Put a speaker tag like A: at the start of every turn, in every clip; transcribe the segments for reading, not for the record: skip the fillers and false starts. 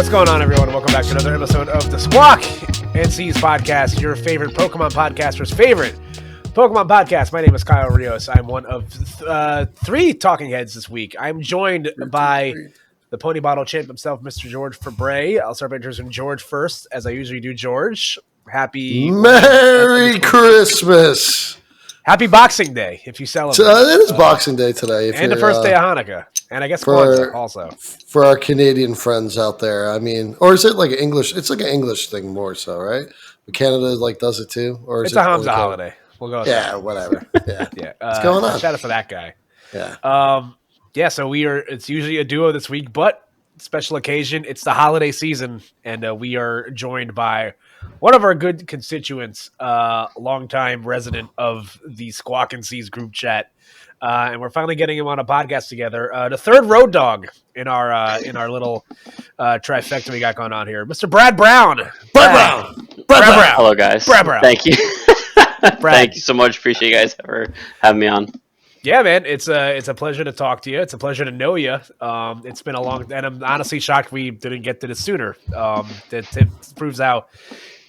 A: What's going on, everyone? Welcome back to another episode of the Squawk NC's podcast, your favorite Pokemon podcaster's favorite Pokemon podcast. My name is Kyle Rios. I'm one of three talking heads this week. I'm joined by the Pony Bottle champ himself, Mr. George Fabray. I'll start by introducing George first, as I usually do. George,
B: Merry Christmas.
A: Happy Boxing Day, if you celebrate.
B: It is Boxing Day today.
A: And the first day of Hanukkah. And I guess Kwanzaa also.
B: For our Canadian friends out there, I mean, or is it like an English? It's like an English thing more so, right? But Canada does it too? Or is
A: it's a Hamza holiday. We'll go with that.
B: Whatever. Yeah.
A: Yeah.
B: What's going on?
A: Shout out for that guy.
B: Yeah.
A: So it's usually a duo this week, but special occasion, it's the holiday season, and we are joined by one of our good constituents, longtime resident of the Squawk and C's group chat, and we're finally getting him on a podcast together. The third road dog in our little trifecta we got going on here, Mr. Brad Brown.
B: Brad Brown.
C: Hello, guys.
A: Brad Brown.
C: Thank you. Thank you so much. Appreciate you guys for having me on.
A: Yeah, man, it's a pleasure to talk to you. It's a pleasure to know you. It's been a long, and I'm honestly shocked we didn't get to this sooner. That proves how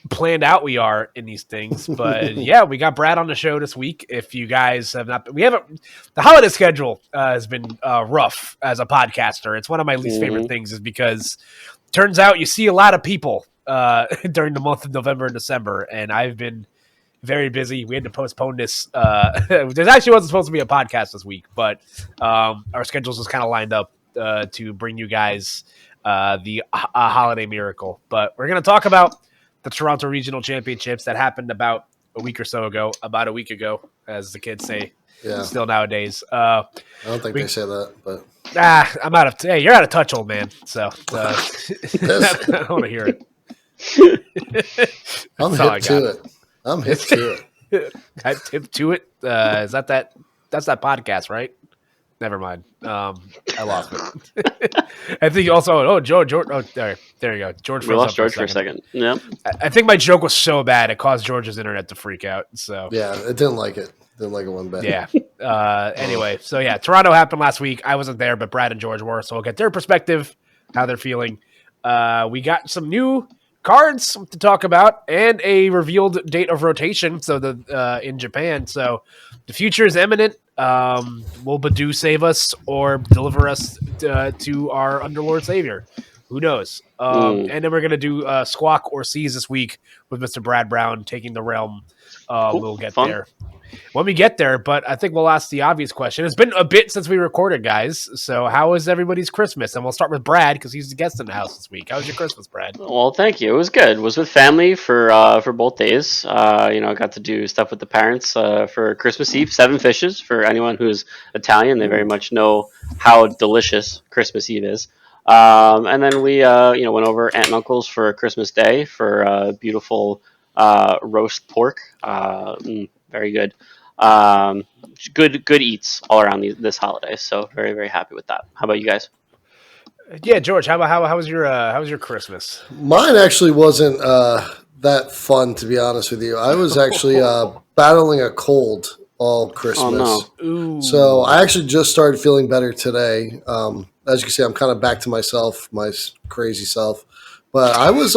A: planned out we are in these things. But yeah, we got Brad on the show this week. If you guys have not, the holiday schedule has been rough as a podcaster. It's one of my least favorite things, is because it turns out you see a lot of people during the month of November and December, and I've been very busy. We had to postpone this. There actually wasn't supposed to be a podcast this week, but our schedules was kind of lined up to bring you guys the holiday miracle. But we're going to talk about the Toronto Regional Championships that happened about a week ago, as the kids say.
B: Yeah.
A: Still nowadays.
B: I don't think they say that, but
A: I'm out of. Hey, you're out of touch, old man. So I don't want to hear it.
B: I'm hip to it. I'm hip to it.
A: I'm hip to it. Is that's that podcast, right? Never mind. I lost it. I think also. George. Oh, there you go. George.
C: We lost George for a second. Yeah.
A: I think my joke was so bad it caused George's internet to freak out. So
B: yeah, it didn't like it. Didn't like it one bit.
A: Yeah. Anyway, so yeah, Toronto happened last week. I wasn't there, but Brad and George were, so we'll get their perspective, how they're feeling. We got some new cards to talk about and a revealed date of rotation. So in Japan, so the future is imminent. Will Badoo save us or deliver us to our Underlord Savior? Who knows? And then we're gonna do Squawk or C's this week with Mr. Brad Brown taking the realm. We'll get there when we get there, but I think we'll ask the obvious question. It's been a bit since we recorded, guys. So how was everybody's Christmas? And we'll start with Brad because he's the guest in the house this week. How was your Christmas, Brad?
C: Well, thank you. It was good. It was with family for both days. I got to do stuff with the parents for Christmas Eve. 7 fishes for anyone who's Italian. They very much know how delicious Christmas Eve is. And then we went over Aunt and Uncle's for Christmas Day for beautiful roast pork. Very good. Good eats all around this holiday. So very, very happy with that. How about you guys?
A: Yeah, George, how was your Christmas?
B: Mine actually wasn't that fun, to be honest with you. I was actually battling a cold all Christmas.
C: Oh, no.
A: Ooh.
B: So I actually just started feeling better today. As you can see, I'm kind of back to myself, my crazy self. But I was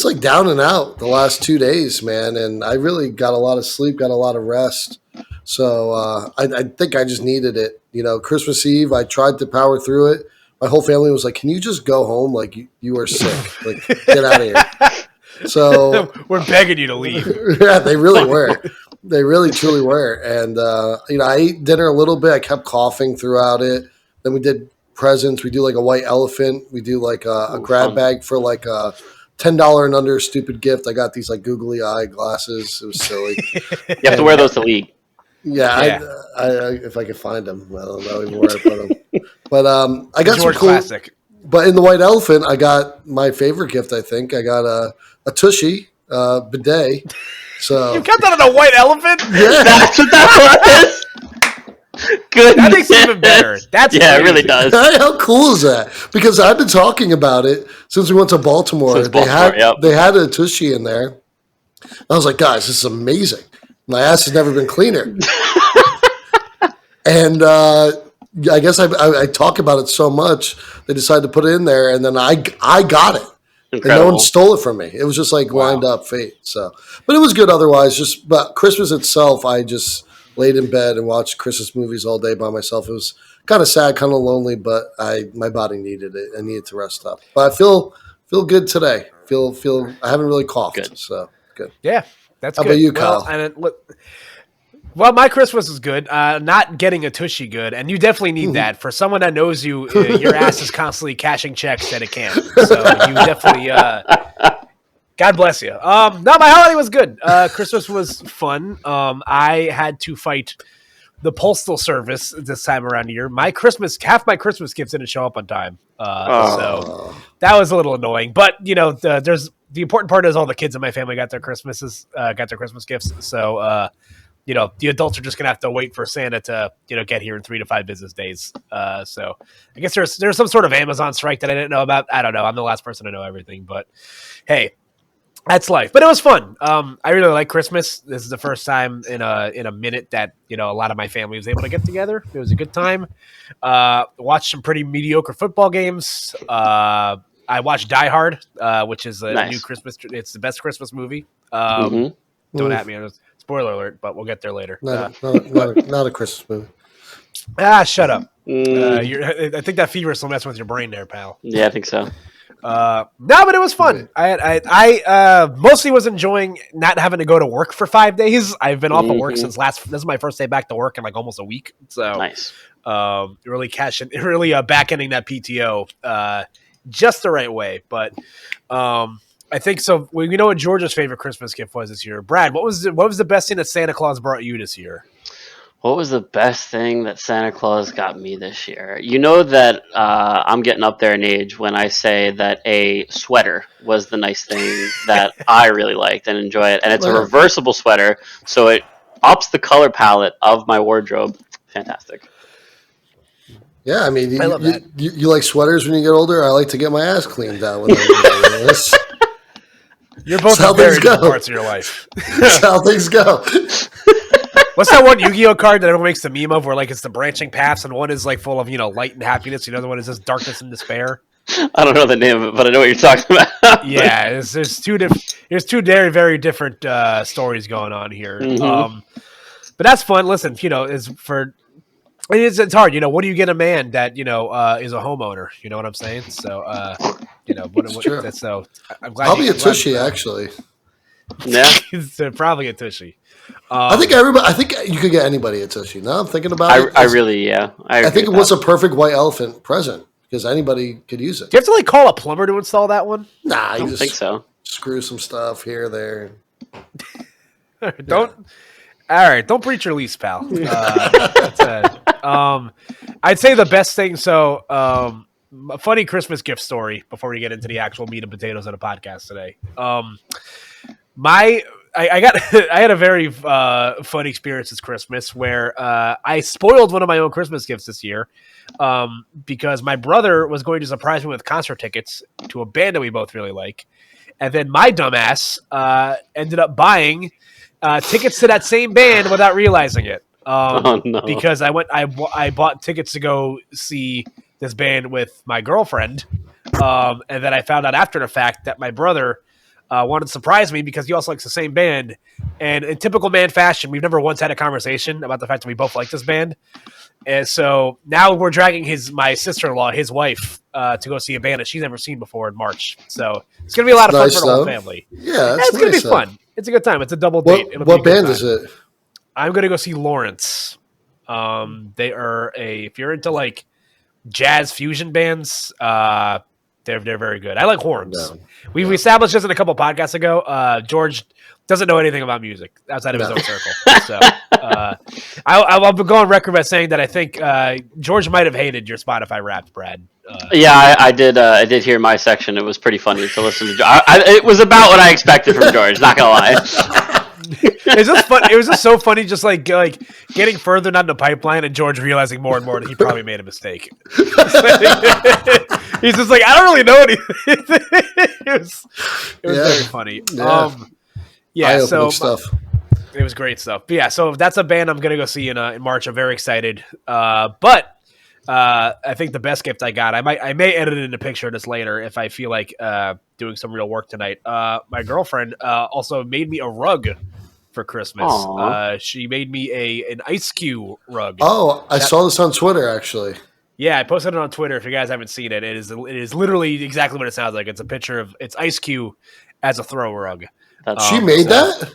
B: like down and out the last 2 days, man, and I really got a lot of sleep, got a lot of rest. So I think I just needed it. Christmas Eve, I tried to power through it. My whole family was like, "Can you just go home? Like you are sick. Like get out of here." So
A: we're begging you to leave.
B: Yeah, they really were. They really truly were. And I ate dinner a little bit. I kept coughing throughout it. Then we did presents. We do like a white elephant. We do like a grab bag for like a $10 and under stupid gift. I got these like googly eye glasses. It was silly.
C: You have to wear those to league.
B: Yeah. I if I could find them, I don't know even where I put them. But I got
A: George
B: some cool.
A: Classic.
B: But in the white elephant, I got my favorite gift. I think I got a Tushy bidet. So
A: You got that on a white elephant?
B: yeah,
C: That's what that was. Good.
A: That makes it even better. That's
C: yeah, it
A: crazy.
C: really does.
B: how cool is that? Because I've been talking about it since we went to Baltimore.
C: Since Baltimore, yep.
B: They had a Tushy in there. I was like, guys, this is amazing. My ass has never been cleaner. And I guess I talk about it so much, they decided to put it in there, and then I got it.
C: Incredible.
B: And no one stole it from me. It was just like lined up fate. So, but it was good otherwise. But Christmas itself, I just laid in bed and watched Christmas movies all day by myself. It was kind of sad, kind of lonely, but my body needed it. I needed to rest up. But I feel good today. Feel I haven't really coughed.
C: Good.
B: So good.
A: Yeah, that's
B: How
A: good.
B: about you, Kyle?
A: Well, my Christmas is good. Not getting a tushy good, and you definitely need that. For someone that knows you, your ass is constantly cashing checks that it can't. So you definitely, God bless you. No, my holiday was good. Christmas was fun. I had to fight the postal service this time around here. Half my Christmas gifts didn't show up on time. So that was a little annoying. But there's the important part is all the kids in my family got their Christmas gifts. So. The adults are just gonna have to wait for Santa to, get here in 3 to 5 business days. So I guess there's some sort of Amazon strike that I didn't know about. I don't know. I'm the last person to know everything, but hey, that's life. But it was fun. I really like Christmas. This is the first time in a minute that a lot of my family was able to get together. It was a good time. Watched some pretty mediocre football games. I watched Die Hard, which is a new Christmas. It's the best Christmas movie. Don't at me. Spoiler alert, but we'll get there later.
B: Not a Christmas movie.
A: Shut up. I think that fever still messing with your brain there, pal.
C: Yeah, I think so.
A: No, but it was fun. I mostly was enjoying not having to go to work for 5 days. I've been off of work since this is my first day back to work in like almost a week. So
C: nice.
A: Really back ending that PTO just the right way. But I think so. We know what George's favorite Christmas gift was this year. Brad, what was the best thing that Santa Claus brought you this year?
C: What was the best thing that Santa Claus got me this year? You know that I'm getting up there in age when I say that a sweater was the nice thing that I really liked and enjoy it. And it's a reversible sweater, so it ups the color palette of my wardrobe. Fantastic.
B: Yeah, I mean,
A: I love that.
B: You like sweaters when you get older? I like to get my ass cleaned out when I'm doing this.
A: You're both in very different parts of your life.
B: That's how things go.
A: What's that one Yu-Gi-Oh card that everyone makes the meme of where like it's the branching paths and one is like full of, light and happiness. The other one is just darkness and despair.
C: I don't know the name of it, but I know what you're talking about.
A: Yeah, there's two very, very different stories going on here.
C: Mm-hmm.
A: But that's fun. Listen, it's hard. What do you get a man that, is a homeowner? You know what I'm saying? So, that's so I'm glad.
B: Probably a tushy, actually.
C: Yeah.
A: It's probably a tushy.
B: I think you could get anybody a tushy. Now I'm thinking about it.
C: I
B: think it was a perfect white elephant present because anybody could use it.
A: Do you have to call a plumber to install that one?
B: Nah,
C: I don't think so.
B: Screw some stuff here, there.
A: All right, don't breach your lease, pal. I'd say the best thing. So, a funny Christmas gift story before we get into the actual meat and potatoes of the podcast today. I had a very fun experience this Christmas where I spoiled one of my own Christmas gifts this year because my brother was going to surprise me with concert tickets to a band that we both really like, and then my dumbass ended up buying tickets to that same band without realizing it.
C: Oh, no.
A: Because I bought tickets to go see this band with my girlfriend, and then I found out after the fact that my brother wanted to surprise me because he also likes the same band. And in typical man fashion, we've never once had a conversation about the fact that we both like this band. And so now we're dragging my sister-in-law, his wife, to go see a band that she's never seen before in March. So it's going to be a lot of fun for the whole family.
B: Yeah,
A: it's going to be fun. It's a good time. It's a double date.
B: What band is it?
A: I'm going to go see Lawrence. They are if you're into like jazz fusion bands, they're very good. I like horns.
B: No.
A: We established this in a couple podcasts ago. George doesn't know anything about music outside of his own circle. So I'll go on record by saying that I think George might have hated your Spotify Wrapped, Brad.
C: Yeah, I did. I did hear my section. It was pretty funny to listen to. It was about what I expected from George. Not gonna lie.
A: It's just fun. It was just so funny, just like getting further down the pipeline, and George realizing more and more that he probably made a mistake. He's just like, I don't really know anything. It was very funny. So
B: stuff.
A: It was great stuff. But yeah, so that's a band I'm gonna go see in March. I'm very excited. But I think the best gift I got, I may edit in a picture of this later if I feel like doing some real work tonight. My girlfriend also made me a rug for Christmas.
C: Aw.
A: She made me an ice cube rug.
B: Oh, I saw this on Twitter actually.
A: Yeah, I posted it on Twitter. If you guys haven't seen it, it is literally exactly what it sounds like. It's a picture of it's Ice Cube as a throw rug.
B: She made that?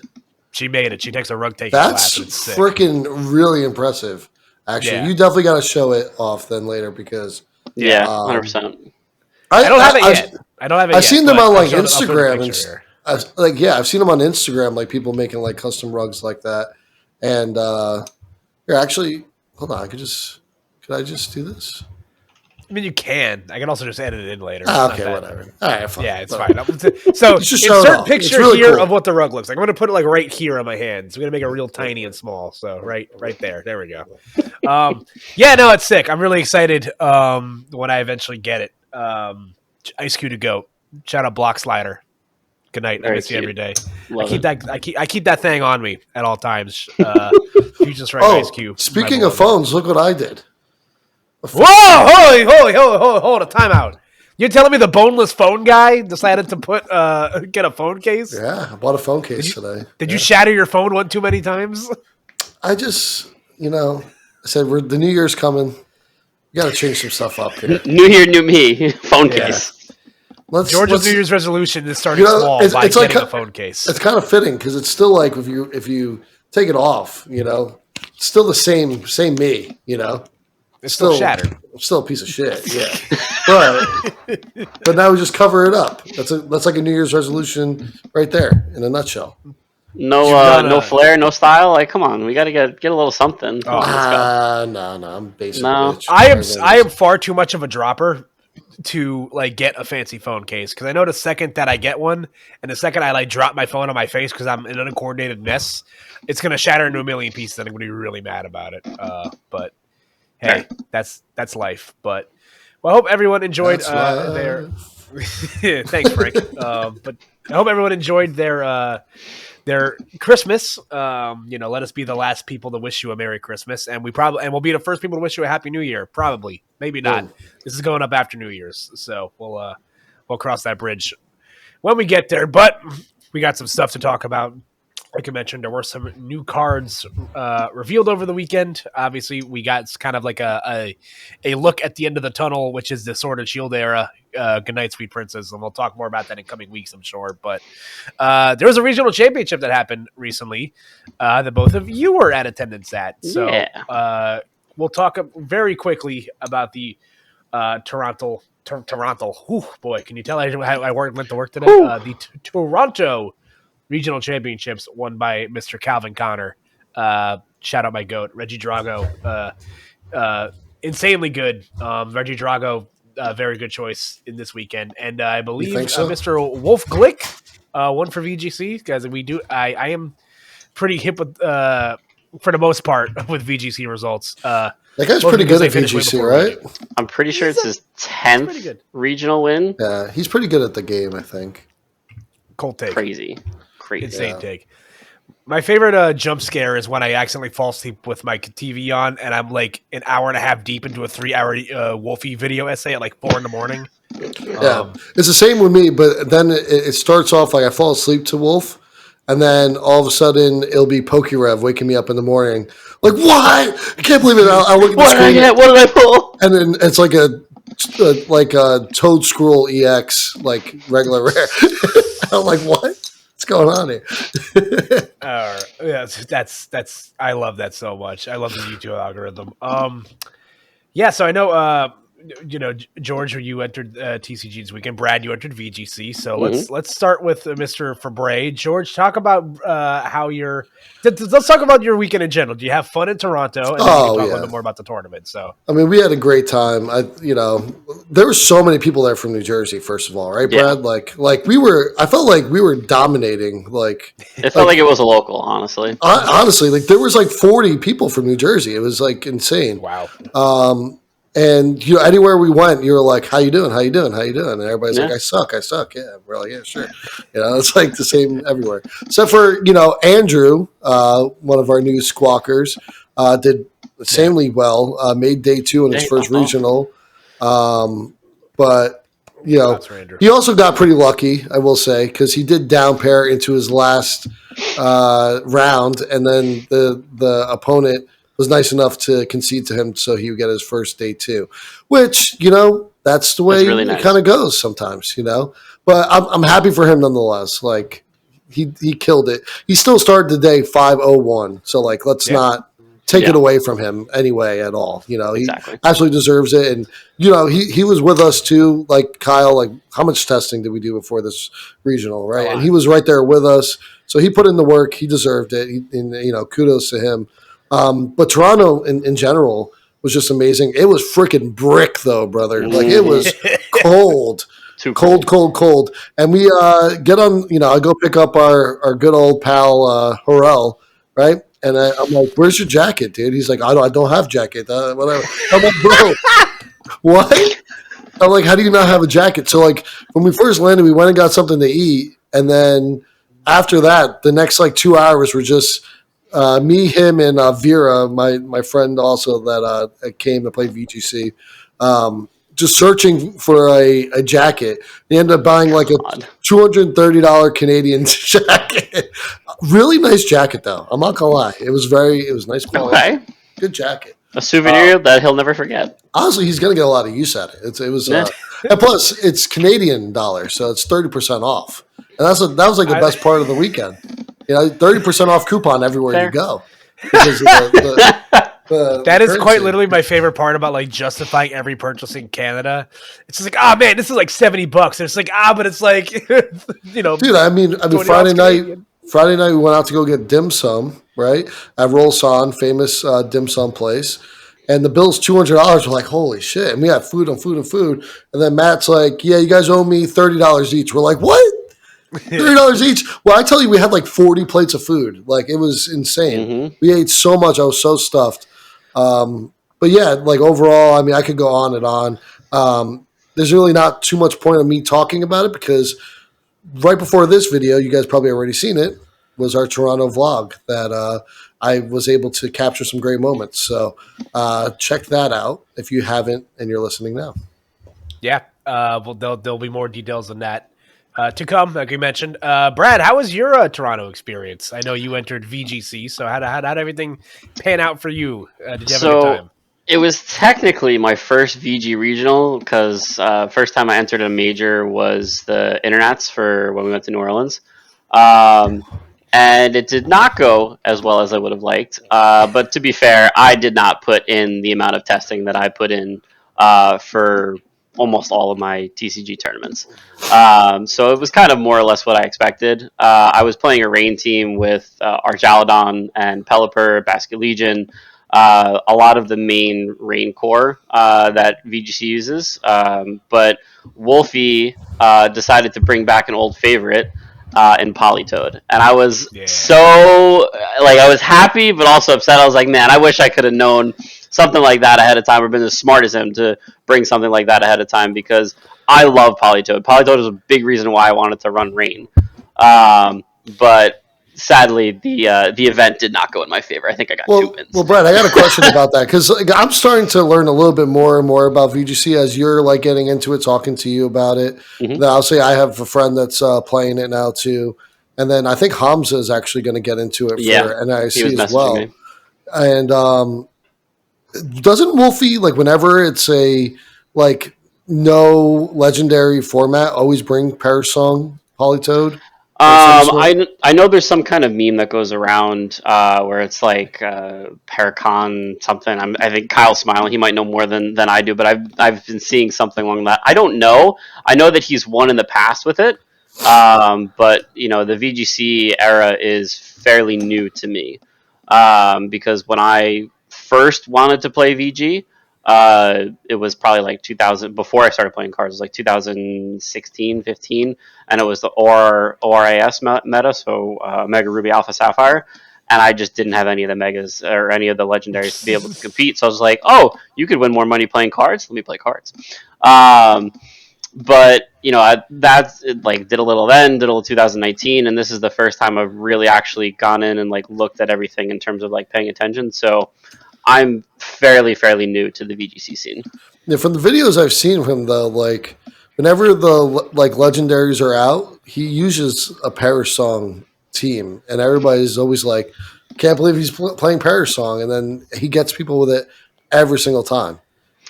A: She made it. She takes a rug taking
B: That's
A: class. It's sick.
B: freaking really impressive. Actually,
A: Yeah.
B: you definitely got to show it off then later because
C: Yeah, 100%.
A: I don't have it yet. I don't have it.
B: I've
A: yet,
B: seen them
A: but
B: on like
A: I'll put a
B: Instagram
A: picture
B: and
A: here.
B: I've seen them on Instagram, like people making like custom rugs like that. And here, actually, hold on, could I just do this?
A: I mean, you can. I can also just edit it in later.
B: Okay, whatever. All right, fine.
A: Yeah, it's
B: Whatever.
A: fine. So
B: Just show it
A: insert
B: off.
A: picture
B: It's really
A: here
B: cool.
A: of what the rug looks like. I'm going to put it like right here on my hand. So we're going to make it real tiny and small. So right there. There we go. Yeah, no, it's sick. I'm really excited when I eventually get it. Ice Cube to go. Shout out Block Slider. Good night. I
C: Very
A: miss you
C: cute.
A: every day.
C: Love
A: I keep that thing on me at all times. You just write Ice Cube.
B: Speaking of phones, look what I did.
A: Whoa! Hold a timeout. You're telling me the boneless phone guy decided to get a phone case?
B: Yeah, I bought a phone case today.
A: Did you shatter your phone one too many times?
B: I just, I said the New Year's coming. We got to change some stuff up here.
C: New year, new me. Phone case.
A: George's New Year's resolution is starting small by
B: it's
A: getting
B: like
A: a phone case.
B: It's kind of fitting because it's still like if you take it off, it's still the same me,
A: It's still shattered.
B: I'm still a piece of shit, yeah. but now we just cover it up. That's like a New Year's resolution right there in a nutshell.
C: No flair, no style. Like, come on, we got to get a little something.
B: No, I'm basic.
C: No.
B: Bitch.
A: I am far too much of a dropper to like get a fancy phone case because I know the second that I get one and the second I like drop my phone on my face because I'm in an uncoordinated mess, it's gonna shatter into a million pieces and I'm gonna be really mad about it. But hey, that's life. But well, I hope everyone enjoyed their. Thanks, Frank. But I hope everyone enjoyed their Christmas. Let us be the last people to wish you a Merry Christmas, and we'll be the first people to wish you a Happy New Year. Probably, maybe not. This is going up after New Year's, so we'll cross that bridge when we get there. But we got some stuff to talk about. Like I mentioned, there were some new cards revealed over the weekend. Obviously, we got kind of like a look at the end of the tunnel, which is the Sword and Shield era. Good night, Sweet Princess, and we'll talk more about that in coming weeks, I'm sure. But there was a regional championship that happened recently that both of you were at attendance at. So we'll talk very quickly about the Toronto. Whew, boy, can you tell I went to work today? The Toronto Regional Championships won by Mr. Calvin Connor. Shout out my GOAT, Reggie Drago. Insanely good. Reggie Drago, very good choice in this weekend. And I believe
B: so?
A: Mr. Wolf Glick won for VGC. Guys, I am pretty hip with, for the most part, with VGC results.
B: That guy's pretty good at VGC, right?
C: I'm pretty sure it's his 10th regional win.
B: Yeah, he's pretty good at the game, I think.
A: Cold take.
C: Crazy.
A: Insane take. My favorite jump scare is when I accidentally fall asleep with my TV on and I'm like an hour and a half deep into a 3-hour Wolfie video essay at like 4 a.m.
B: Yeah, it's the same with me, but then it starts off like I fall asleep to Wolf, and then all of a sudden it'll be Pokerev waking me up in the morning. Like, what? I can't believe it. I'll look at the screen.
C: What did I pull?
B: And then it's like a Toad Scroll EX, like regular rare. I'm like, what? What's going on here?
A: Yeah, that's I love that so much. I love the YouTube algorithm. Yeah, so I know George, you entered TCG this weekend. Brad, you entered VGC. So let's start with Mr. Fabre. George, talk about how let's talk about your weekend in general. Do you have fun in Toronto? And then we can talk a little bit more about the tournament. So
B: I mean, we had a great time. There were so many people there from New Jersey. First of all, right, Brad? Yeah. I felt like we were dominating. Like
C: it felt like it was a local, honestly.
B: Honestly, like there was like 40 people from New Jersey. It was like insane.
A: Wow.
B: And anywhere we went, you were like, "How you doing? How you doing? How you doing?" And everybody's like, "I suck." Yeah, we're like, "Yeah, sure." It's like the same everywhere, except for Andrew, one of our new squawkers, did insanely well. Made day 2 in his first regional. But, he also got pretty lucky, I will say, because he did down pair into his last round, and then the opponent was nice enough to concede to him so he would get his first day 2, which, that's the way
C: really
B: it
C: nice.
B: kind of goes sometimes, But I'm happy for him nonetheless. Like, he killed it. He still started the day 5:01, so let's not take it away from him anyway at all. He absolutely deserves it. And he was with us too, like Kyle. Like, how much testing did we do before this regional, right? And he was right there with us, so he put in the work. He deserved it. And kudos to him. But Toronto in general was just amazing. It was freaking brick though, brother. Like, it was cold.
C: Too
B: cold. And we get on, I go pick up our good old pal Harrell, right? And I'm like, "Where's your jacket, dude?" He's like, I don't have jacket. Whatever. I'm like, "Bro, what?" I'm like, "How do you not have a jacket?" So, like, when we first landed, we went and got something to eat. And then after that, the next 2 hours were just me, him, and Vera, my friend also that came to play VGC. Just searching for a jacket. They ended up buying a $230 Canadian jacket. Really nice jacket though. I'm not gonna lie. It was nice quality.
C: Okay.
B: Good jacket.
C: A souvenir that he'll never forget.
B: Honestly, he's gonna get a lot of use out of it. It was and plus it's Canadian dollars, so it's 30% off. And that was the best part of the weekend. 30% off coupon everywhere you go. Because of
A: that is quite literally my favorite part about justifying every purchase in Canada. It's just man, this is $70. And it's but it's
B: dude. I mean, Friday night we went out to go get dim sum, right? At Roll San, famous dim sum place. And the bill's $200. We're like, holy shit. And we had food on food on food. And then Matt's like, yeah, you guys owe me $30 each. We're like, what? $30 each. Well, I tell you, we had 40 plates of food. It was insane.
C: Mm-hmm.
B: We ate so much. I was so stuffed. But yeah, overall, I mean, I could go on and on. There's really not too much point of me talking about it because right before this video, you guys probably already seen it, was our Toronto vlog that I was able to capture some great moments. So check that out if you haven't and you're listening now.
A: Yeah, well, there'll be more details on that to come, like you mentioned. Brad, how was your Toronto experience? I know you entered VGC, so how did everything pan out for you? Did you have a good time?
C: It was technically my first VG regional because first time I entered a major was the Internats for when we went to New Orleans. And it did not go as well as I would have liked. But to be fair, I did not put in the amount of testing that I put in for almost all of my TCG tournaments. So it was kind of more or less what I expected. I was playing a rain team with Archaladon and Pelipper, Basket Legion, a lot of the main rain core that VGC uses. But Wolfie decided to bring back an old favorite in Polytoad. And I was so, I was happy, but also upset. I was like, man, I wish I could have known something like that ahead of time or been as smart as him to bring something like that ahead of time because I love Polytoad. Polytoad is a big reason why I wanted to run Rain. But sadly, the event did not go in my favor. I think I got 2 wins.
B: Well, Brad, I got a question about that because I'm starting to learn a little bit more and more about VGC as you're getting into it, talking to you about it. Mm-hmm. Then I'll say I have a friend that's playing it now too, and then I think Hamza is actually going to get into it for NIC as well. Me. And doesn't Wolfie whenever it's a no legendary format always bring Parasong Polytoad?
C: I know there's some kind of meme that goes around where it's Paracon something. I think Kyle's smiling. He might know more than I do, but I've been seeing something along that. I don't know. I know that he's won in the past with it, but the VGC era is fairly new to me because when I first wanted to play VG, it was probably 2000 before I started playing cards. It was 2016, 15, and it was the ORAS meta, so Mega Ruby Alpha Sapphire, and I just didn't have any of the megas or any of the legendaries to be able to compete. So I was like, oh, you could win more money playing cards. Let me play cards. But that's did a little then, did a little 2019, and this is the first time I've really actually gone in and looked at everything in terms of paying attention. So I'm fairly new to the VGC scene.
B: Yeah, from the videos I've seen from the like, whenever the like legendaries are out, he uses a Parish Song team, and everybody's always like, "Can't believe he's playing Parish Song," and then he gets people with it every single time,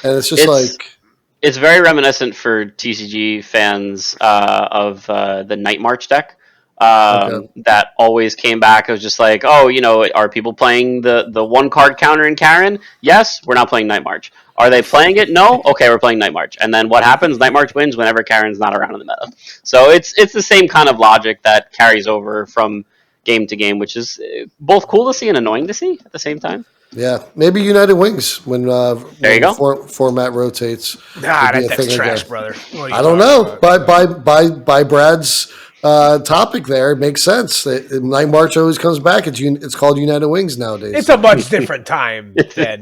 B: and it's just
C: It's
B: like,
C: it's very reminiscent for TCG fans of the Night March deck.
B: okay,
C: That always came back. It was just like, oh, are people playing the one card counter in Karen? Yes, we're not playing Night March. Are they playing it? No. Okay, we're playing Night March. And then what happens? Night March wins whenever Karen's not around in the meta. So it's the same kind of logic that carries over from game to game, which is both cool to see and annoying to see at the same time.
B: yeah, maybe United Wings when
C: There you go.
B: format rotates
A: Nah,
B: will be a
A: that's
B: thing
A: trash,
B: again.
A: brother. What are you
B: I don't
A: talking
B: know.
A: about?
B: By Brad's topic, there it makes sense. Night March always comes back. It's called United Wings nowadays.
A: It's a much different time then.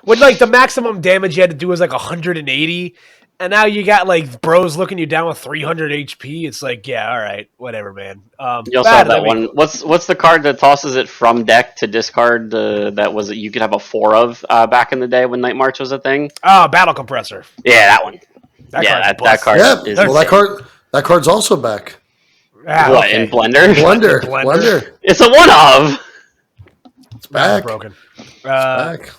A: When the maximum damage you had to do was like 180, and now you got like bros looking you down with 300 HP. It's like, yeah, all right, whatever, man.
C: You also have that one. What's the card that tosses it from deck to discard? That was you could have a 4 of back in the day when Night March was a thing.
A: Oh, Battle Compressor.
C: Yeah, that one. That card.
B: Yeah,
C: Is
B: well,
C: insane.
B: that card's also back.
C: What in Blender?
B: Blender.
C: It's a one of.
B: It's back.
A: Broken.
B: Back.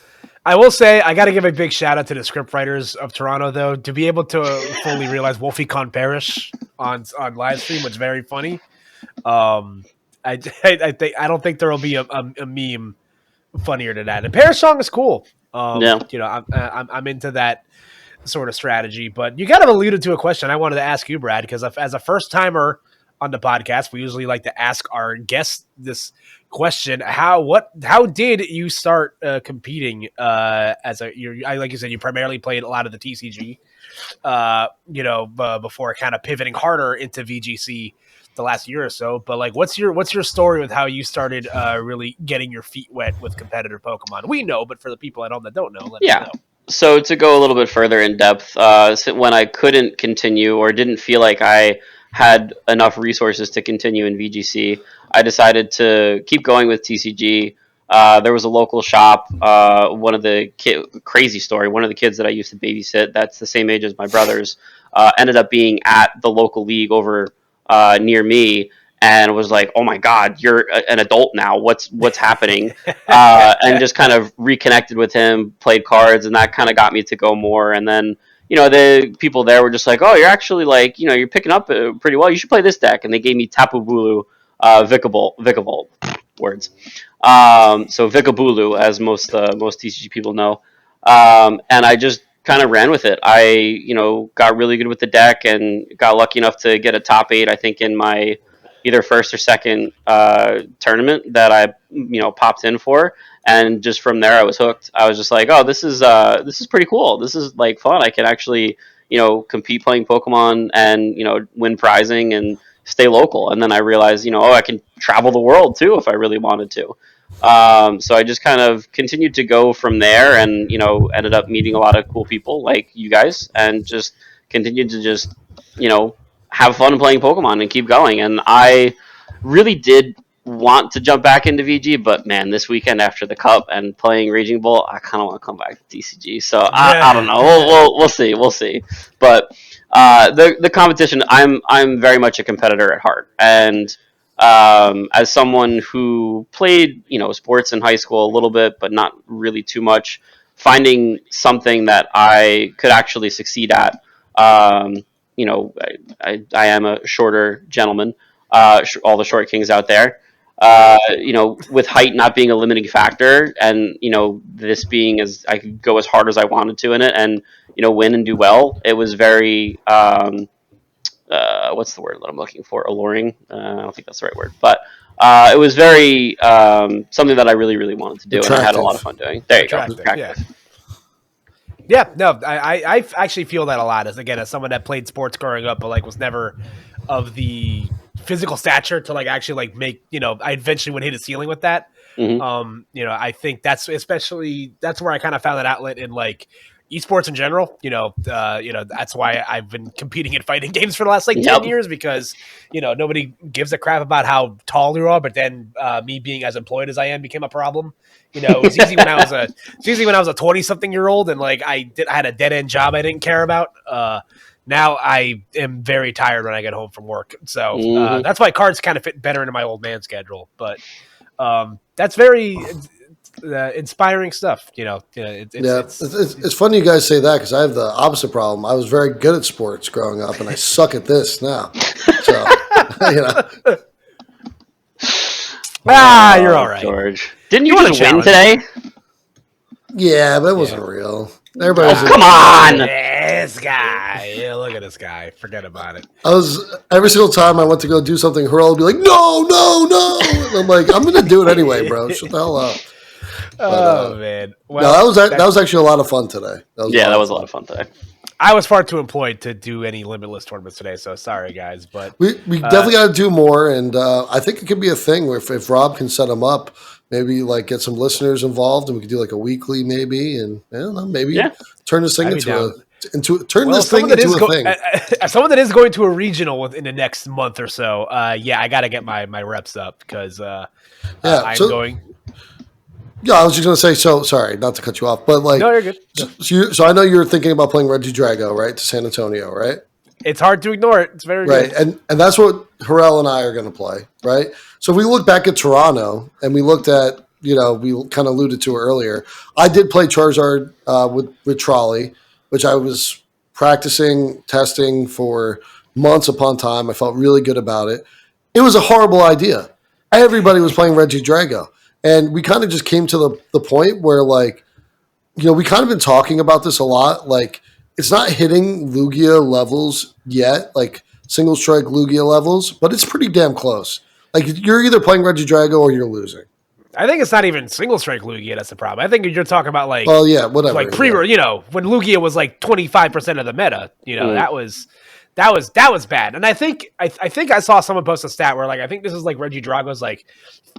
A: I will say I got to give a big shout out to the script writers of Toronto, though, to be able to fully realize Wolfie Con Perish on live stream was very funny. I don't think there will be a meme funnier than that. And Perish Song is cool.
C: Yeah.
A: I'm into that sort of strategy. But you kind of alluded to a question I wanted to ask you, Brad, because as a first timer on the podcast, we usually like to ask our guests this question: How did you start competing as like you said, you primarily played a lot of the TCG, before kind of pivoting harder into VGC the last year or so. But like, what's your story with how you started really getting your feet wet with competitive Pokemon? We know, but for the people at home that don't know, let us know.
C: So to go a little bit further in depth, when I couldn't continue or didn't feel like I had enough resources to continue in VGC, I decided to keep going with TCG. There was a local shop. One of the crazy story. One of the kids that I used to babysit, that's the same age as my brothers, ended up being at the local league over near me, and was like, "Oh my God, you're an adult now. What's happening?" And just kind of reconnected with him, played cards, and that kind of got me to go more. And then the people there were just like, "Oh, you're actually like you're picking up pretty well. You should play this deck." And they gave me Tapu Bulu, Vikavolt words. So Vikabulu, as most TCG people know, and I just kind of ran with it. I got really good with the deck and got lucky enough to get a top 8. I think in my either first or second tournament that I popped in for, and just from there I was hooked. I was just like, oh, this is pretty cool. This is like fun. I can actually compete playing Pokemon and win prizing and stay local. And then I realized I can travel the world too if I really wanted to. So I just kind of continued to go from there, and ended up meeting a lot of cool people like you guys, and just continued to just have fun playing Pokemon and keep going. And I really did want to jump back into VG, but man, this weekend after the Cup and playing Raging Bull, I kind of want to come back to TCG. So I don't know. We'll see. But the competition, I'm very much a competitor at heart, and as someone who played sports in high school a little bit, but not really too much, finding something that I could actually succeed at. I am a shorter gentleman. All the short kings out there. With height not being a limiting factor, and this being as I could go as hard as I wanted to in it, and win and do well. It was very what's the word that I'm looking for? Alluring. I don't think that's the right word, but it was very something that I really, really wanted to do, and I had a lot of fun doing. There you go.
A: Yeah, no, I actually feel that a lot as someone that played sports growing up, but like was never of the physical stature to like actually like make, I eventually would hit a ceiling with that.
C: Mm-hmm.
A: I think that's where I kind of found that outlet in like esports in general. That's why I've been competing in fighting games for the last like 10
C: Yep.
A: years because nobody gives a crap about how tall you are, but then me being as employed as I am became a problem. It was easy when I was a 20-something-year-old and like I had a dead end job I didn't care about. Now I am very tired when I get home from work, so that's why cards kind of fit better into my old man schedule. But that's very inspiring stuff.
B: It's funny you guys say that because I have the opposite problem. I was very good at sports growing up, and I suck at this now. So,
A: you're all right,
C: George. Didn't you just win today?
B: Yeah, but it wasn't real. Everybody was
C: come on!
A: This guy. Yeah, look at this guy. Forget about it.
B: I was every single time I went to go do something, Harrell would be like, "No, no, no!" And I'm like, "I'm going to do it anyway, bro. Shut the hell up."
A: Man.
B: Well, that was actually a lot of fun today.
C: That was a lot of fun today.
A: I was far too employed to do any limitless tournaments today, so sorry, guys. But
B: we definitely got to do more, and I think it could be a thing where if Rob can set them up, maybe like get some listeners involved, and we could do like a weekly, maybe, and I don't know, maybe turn this thing into a thing.
A: Someone that is going to a regional within the next month or so. I got to get my reps up because I'm going.
B: Yeah, I was just going to say, so sorry, not to cut you off, but like,
A: no, you're good.
B: So I know you're thinking about playing Reggie Drago, right, to San Antonio, right?
A: It's hard to ignore it. It's very
B: right,
A: good.
B: and that's what Harrell and I are going to play, right? So if we look back at Toronto and we looked at, we kind of alluded to it earlier. I did play Charizard with Trolley, which I was practicing, testing for months upon time. I felt really good about it. It was a horrible idea. Everybody was playing Reggie Drago. And we kind of just came to the point where, like, we kind of been talking about this a lot. Like, it's not hitting Lugia levels yet, like single strike Lugia levels, but it's pretty damn close. Like, you're either playing Reggie Drago or you're losing.
A: I think it's not even single strike Lugia that's the problem. I think you're talking about like,
B: whatever.
A: Like when Lugia was like 25% of the meta. That was bad. And I think I saw someone post a stat where like I think this is like Reggie Drago's like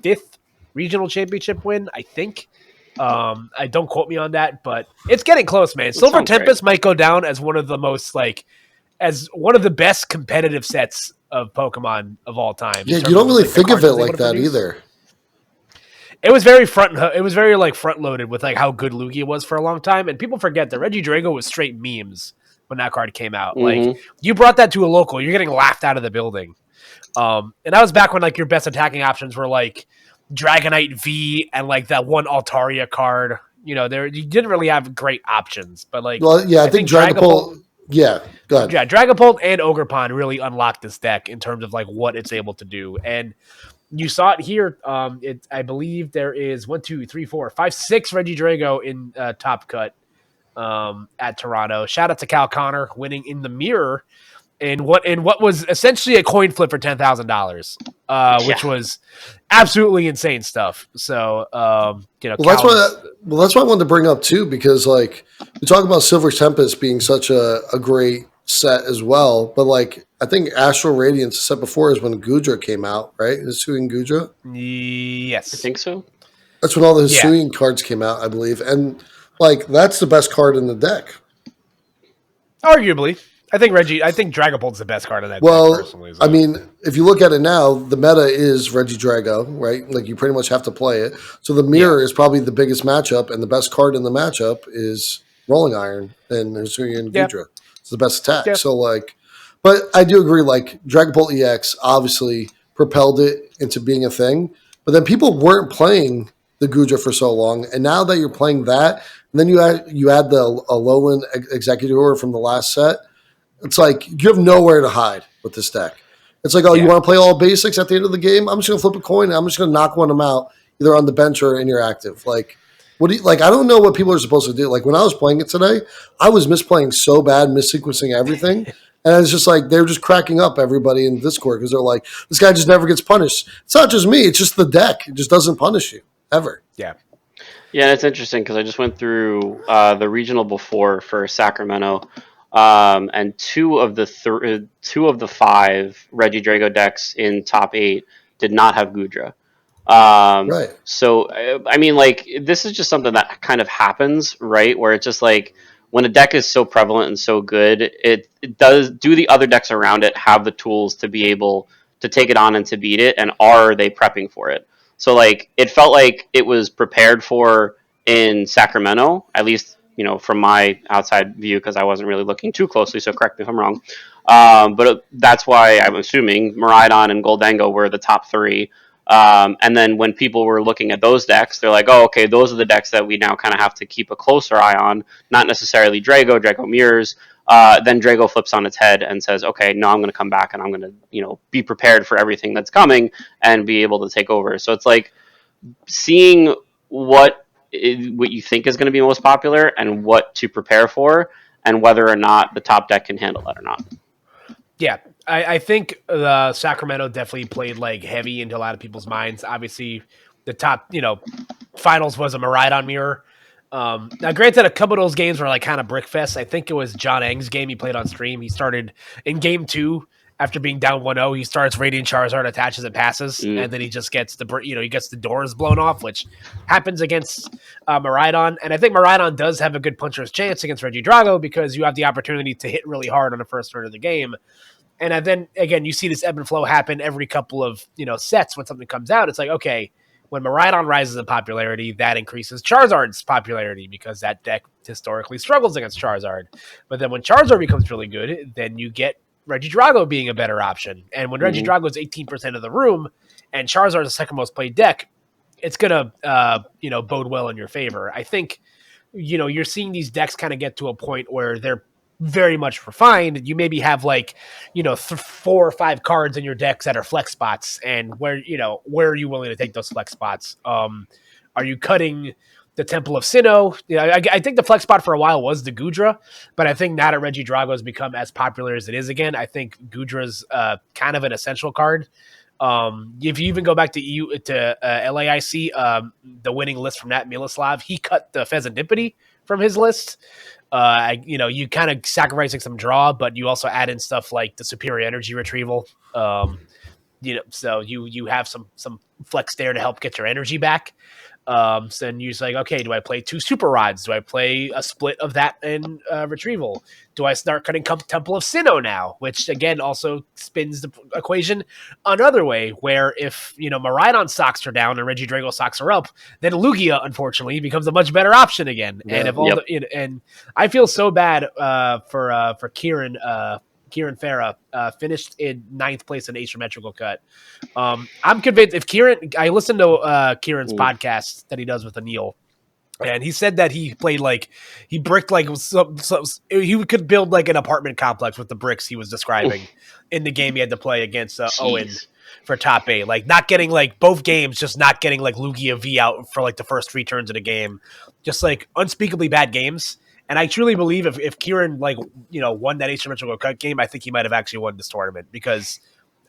A: 5th regional championship win, I think. I don't quote me on that, but it's getting close, man. Silver Tempest might go down as one of the most as one of the best competitive sets of Pokemon of all time.
B: Yeah, you don't really think of it like that either.
A: It was very front loaded with like how good Lugia was for a long time, and people forget that Reggie Drago was straight memes when that card came out. Like you brought that to a local, you're getting laughed out of the building. And that was back when like your best attacking options were like Dragonite V and like that one Altaria card. You didn't really have great options, but like
B: I think Dragapult. Yeah, go ahead.
A: Yeah, Dragapult and Ogerpon really unlocked this deck in terms of like what it's able to do, and you saw it here. I believe there is 1, 2, 3, 4, 5, 6 Reggie Drago in Top Cut at Toronto. Shout out to Cal Connor winning in the mirror in what was essentially a coin flip for $10,000, which was absolutely insane stuff. So
B: that's why I wanted to bring up too, because like we talk about Silver Tempest being such a great set as well, but like I think Astral Radiance, the set before, is when Gudra came out, right? Hisuian Gudra?
A: Yes.
C: I think so.
B: That's when all the Hisuian cards came out, I believe. And like that's the best card in the deck.
A: Arguably. I think Dragapult's the best card in that deck, personally. So.
B: I mean, if you look at it now, the meta is Reggie Drago, right? Like you pretty much have to play it. So the mirror is probably the biggest matchup, and the best card in the matchup is Rolling Iron and Hisuian Gudra. It's the best attack. Yeah. So like, but I do agree, like Dragapult EX obviously propelled it into being a thing, but then people weren't playing the Gudra for so long, and now that you're playing that, and then you add the Alolan Executor from the last set, it's like you have nowhere to hide with this deck. It's like, you want to play all basics at the end of the game? I'm just going to flip a coin and I'm just going to knock one of them out either on the bench or in your active. Like, what do you, like? I don't know what people are supposed to do. Like when I was playing it today, I was misplaying so bad, missequencing everything. And it's just like, they're just cracking up everybody in Discord because they're like, this guy just never gets punished. It's not just me. It's just the deck. It just doesn't punish you ever.
A: Yeah.
C: Yeah, it's interesting because I just went through the regional before for Sacramento. And two of the 5 Reggie Drago decks in top 8 did not have Gudra. So, I mean, like, this is just something that kind of happens, right? Where it's just like, when a deck is so prevalent and so good, it does. Do the other decks around it have the tools to be able to take it on and to beat it, and are they prepping for it? So like it felt like it was prepared for in Sacramento, at least from my outside view, because I wasn't really looking too closely. So correct me if I'm wrong. But that's why I'm assuming Miraidon and Goldango were the top three. And then when people were looking at those decks, they're like, oh, okay, those are the decks that we now kind of have to keep a closer eye on, not necessarily Drago mirrors. Then Drago flips on its head and says, okay, no, I'm going to come back and I'm going to, be prepared for everything that's coming and be able to take over. So it's like seeing what you think is going to be most popular and what to prepare for, and whether or not the top deck can handle that or not.
A: Yeah, I think the Sacramento definitely played like heavy into a lot of people's minds. Obviously, the top, finals was a Miraidon mirror. Now, granted, a couple of those games were like kind of brickfest. I think it was John Eng's game he played on stream. He started in game 2 after being down 1-0. He starts Radiant Charizard, attaches and passes, and then he just gets he gets the doors blown off, which happens against Miraidon. And I think Miraidon does have a good puncher's chance against Regidrago because you have the opportunity to hit really hard on the first turn of the game. And then again, you see this ebb and flow happen every couple of sets when something comes out. It's like, okay, when Miraidon rises in popularity, that increases Charizard's popularity because that deck historically struggles against Charizard. But then when Charizard becomes really good, then you get Regidrago being a better option. And when Regidrago is 18% of the room and Charizard is the second most played deck, it's gonna bode well in your favor. I think you're seeing these decks kind of get to a point where they're very much refined. You maybe have 4 or 5 cards in your decks that are flex spots, and where are you willing to take those flex spots? Are you cutting the Temple of Sinnoh? I think the flex spot for a while was the Gudra, but I think now that Regidrago has become as popular as it is again, I think Gudra's kind of an essential card. If you even go back to LAIC, the winning list from Nat Miloslav, he cut the Pheasantipity from his list. You kind of sacrificing some draw, but you also add in stuff like the superior energy retrieval. So you have some flex there to help get your energy back. So then you're just like, okay, do I play 2 super rods? Do I play a split of that and retrieval? Do I start cutting Temple of Sinnoh now? Which again also spins the equation another way, where if Miraidon socks are down and Regidrago socks are up, then Lugia unfortunately becomes a much better option again. Yeah. And if all and I feel so bad for Kieran Farah, finished in 9th place in asymmetrical cut. I'm convinced if I listened to Kieran's podcast that he does with Anil, and he said that he played he bricked he could build an apartment complex with the bricks he was describing in the game he had to play against Owen for top 8. Not getting both games, just not getting Lugia V out for the first 3 turns of the game. Just unspeakably bad games. And I truly believe if Kieran won that asymmetrical cut game, I think he might have actually won this tournament, because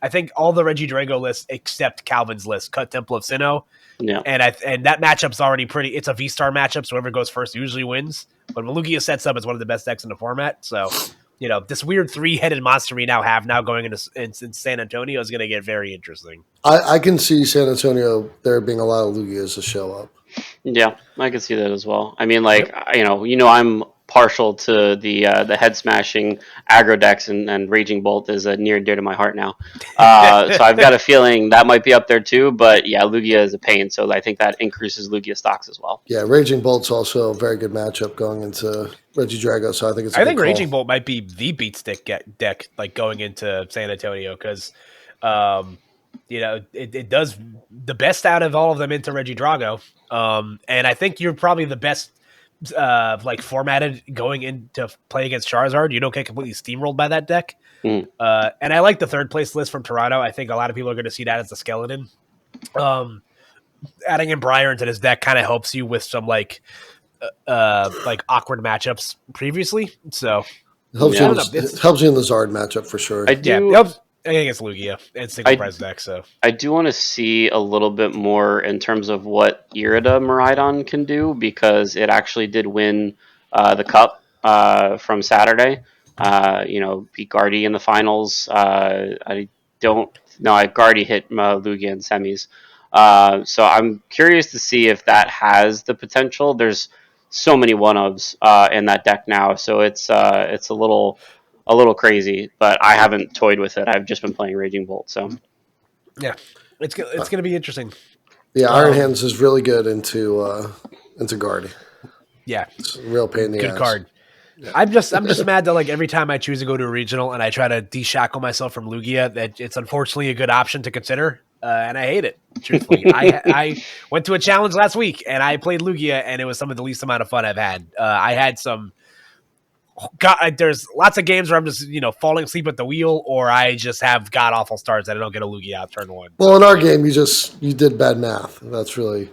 A: I think all the Regidrago lists except Calvin's list cut Temple of Sinnoh.
C: Yeah.
A: And that matchup's already it's a V-Star matchup, so whoever goes first usually wins. But Lugia sets up as one of the best decks in the format. So, this weird 3-headed monster we now have going into San Antonio is going to get very interesting.
B: I can see San Antonio there being a lot of Lugias to show up.
C: Yeah, I can see that as well. I mean, I'm partial to the head smashing aggro decks, and Raging Bolt is near and dear to my heart now. So I've got a feeling that might be up there too. But yeah, Lugia is a pain, so I think that increases Lugia stocks as well.
B: Yeah, Raging Bolt's also a very good matchup going into Regidrago, so I think I think
A: Raging Bolt might be the beat stick deck going into San Antonio, because it does the best out of all of them into Regidrago. And I think you're probably the best formatted going in to play against Charizard. You don't get completely steamrolled by that deck. And I like the 3rd place list from Toronto. I think a lot of people are going to see that as the skeleton. Adding in Briar into this deck kind of helps you with some awkward matchups previously. So
B: it helps you in the Zard matchup for sure.
C: I do.
A: Yeah, I think it's Lugia and single prize deck. So
C: I do want to see a little bit more in terms of what Irida Miraidon can do, because it actually did win the cup from Saturday. Beat Guardy in the finals. Guardy hit Lugia in semis. So I'm curious to see if that has the potential. There's so many one-ofs in that deck now, so it's a little crazy. But I haven't toyed with it. I've just been playing Raging Bolt. So
A: Yeah, it's gonna be interesting.
B: Yeah, Iron Hands is really good into guard.
A: Yeah,
B: It's a real pain in the
A: good
B: ass.
A: card. Yeah. I'm just mad that like every time I choose to go to a regional and I try to deshackle myself from Lugia, that it's unfortunately a good option to consider, and I hate it. Truthfully, I went to a challenge last week and I played Lugia, and it was some of the least amount of fun I've had. I had some. God, there's lots of games where I'm just falling asleep at the wheel, or I just have god awful starts that I don't get a Lugia out turn one.
B: Well, in our game, you did bad math. That's really.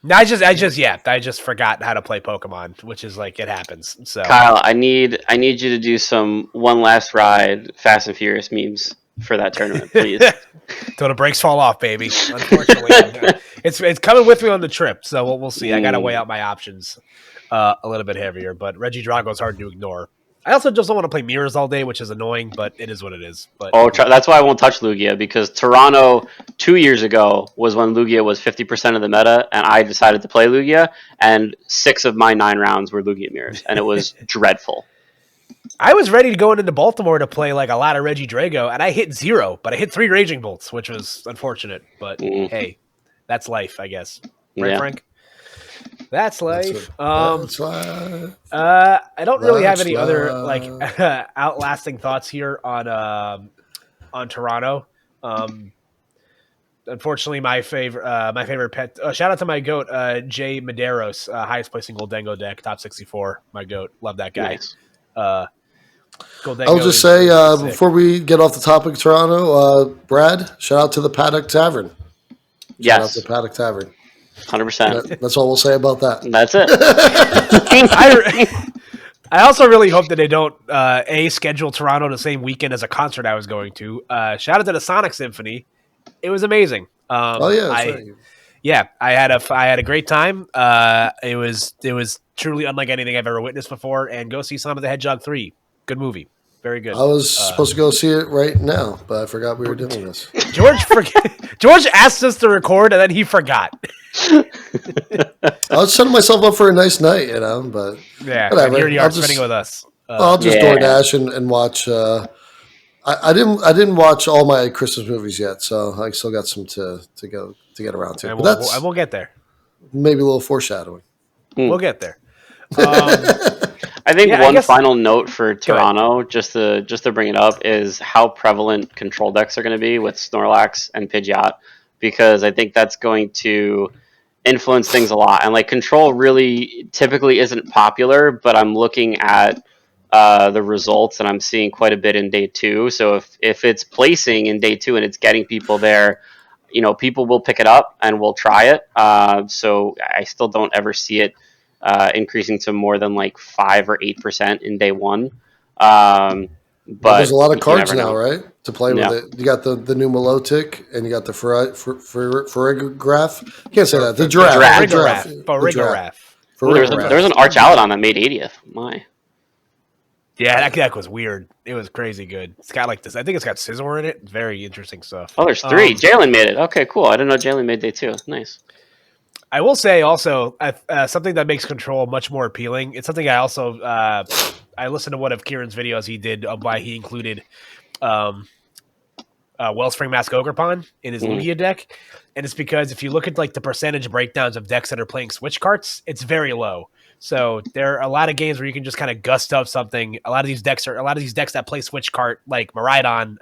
A: I just forgot how to play Pokemon, which is like it happens. So
C: Kyle, I need you to do some one last ride Fast and Furious memes for that tournament, please.
A: Till the brakes fall off, baby. Unfortunately, it's coming with me on the trip, so we'll see. I got to weigh out my options a little bit heavier, but Reggie Drago is hard to ignore. I also just don't want to play mirrors all day, which is annoying, but it is what it is. But
C: that's why I won't touch Lugia, because Toronto 2 years ago was when Lugia was 50% of the meta, and I decided to play Lugia, and 6 of my 9 rounds were Lugia mirrors, and it was dreadful.
A: I was ready to go into Baltimore to play like a lot of Reggie Drago, and I hit 0, but I hit 3 Raging Bolts, which was unfortunate. But hey, that's life, I guess. Right, Frank? That's life.
B: That's life.
A: I don't really have any other like outlasting thoughts here on Toronto. Unfortunately, my favorite pet. Shout out to my goat, Jay Medeiros, highest placing Goldengo deck, top 64. My goat, love that guy.
C: Nice.
B: Goldengo I'll just say before we get off the topic of Toronto, Brad, shout out to the Paddock Tavern. Shout out to Paddock Tavern.
C: 100%.
B: That's all we'll say about that.
C: That's it.
A: I also really hope that they don't schedule Toronto the same weekend as a concert I was going to. Shout out to the Sonic Symphony. It was amazing.
B: Right.
A: Yeah, I had a great time. It was truly unlike anything I've ever witnessed before. And go see Sonic the Hedgehog 3. Good movie. Very good.
B: I was supposed to go see it right now, but I forgot we were doing this.
A: George asked us to record, and then he forgot.
B: I was setting myself up for a nice night, but
A: yeah,
B: whatever.
A: Here you are spending with us.
B: I'll just DoorDash and watch. I didn't watch all my Christmas movies yet, so I still got some to get around to.
A: And we'll get there.
B: Maybe a little foreshadowing.
A: We'll get there.
C: I think one final note for Toronto, just to bring it up, is how prevalent control decks are going to be with Snorlax and Pidgeot, because I think that's going to influence things a lot. And like control really typically isn't popular, but I'm looking at the results and I'm seeing quite a bit in day 2. So if it's placing in day 2 and it's getting people there, people will pick it up and will try it. So I still don't ever see it increasing to more than like 5 or 8% in day 1. But
B: there's a lot of cards now, right? To play with it. You got the new Milotic and you got the Farigograph. Can't say that. The giraffe.
A: Farigograph.
C: There was an Arch Aladon that made 80th. My.
A: Yeah, that deck was weird. It was crazy good. It's got like this. I think it's got Scizor in it. It's very interesting stuff.
C: Oh, there's 3. Jalen made it. Okay, cool. I didn't know Jalen made day 2. Nice.
A: I will say also something that makes control much more appealing. It's something I also I listened to one of Kieran's videos he did why he included Wellspring Mask Ogerpon in his Lugia deck, and it's because if you look at like the percentage breakdowns of decks that are playing switch carts, it's very low. So there are a lot of games where you can just kind of gust up something. A lot of these decks that play switch cart like Miraidon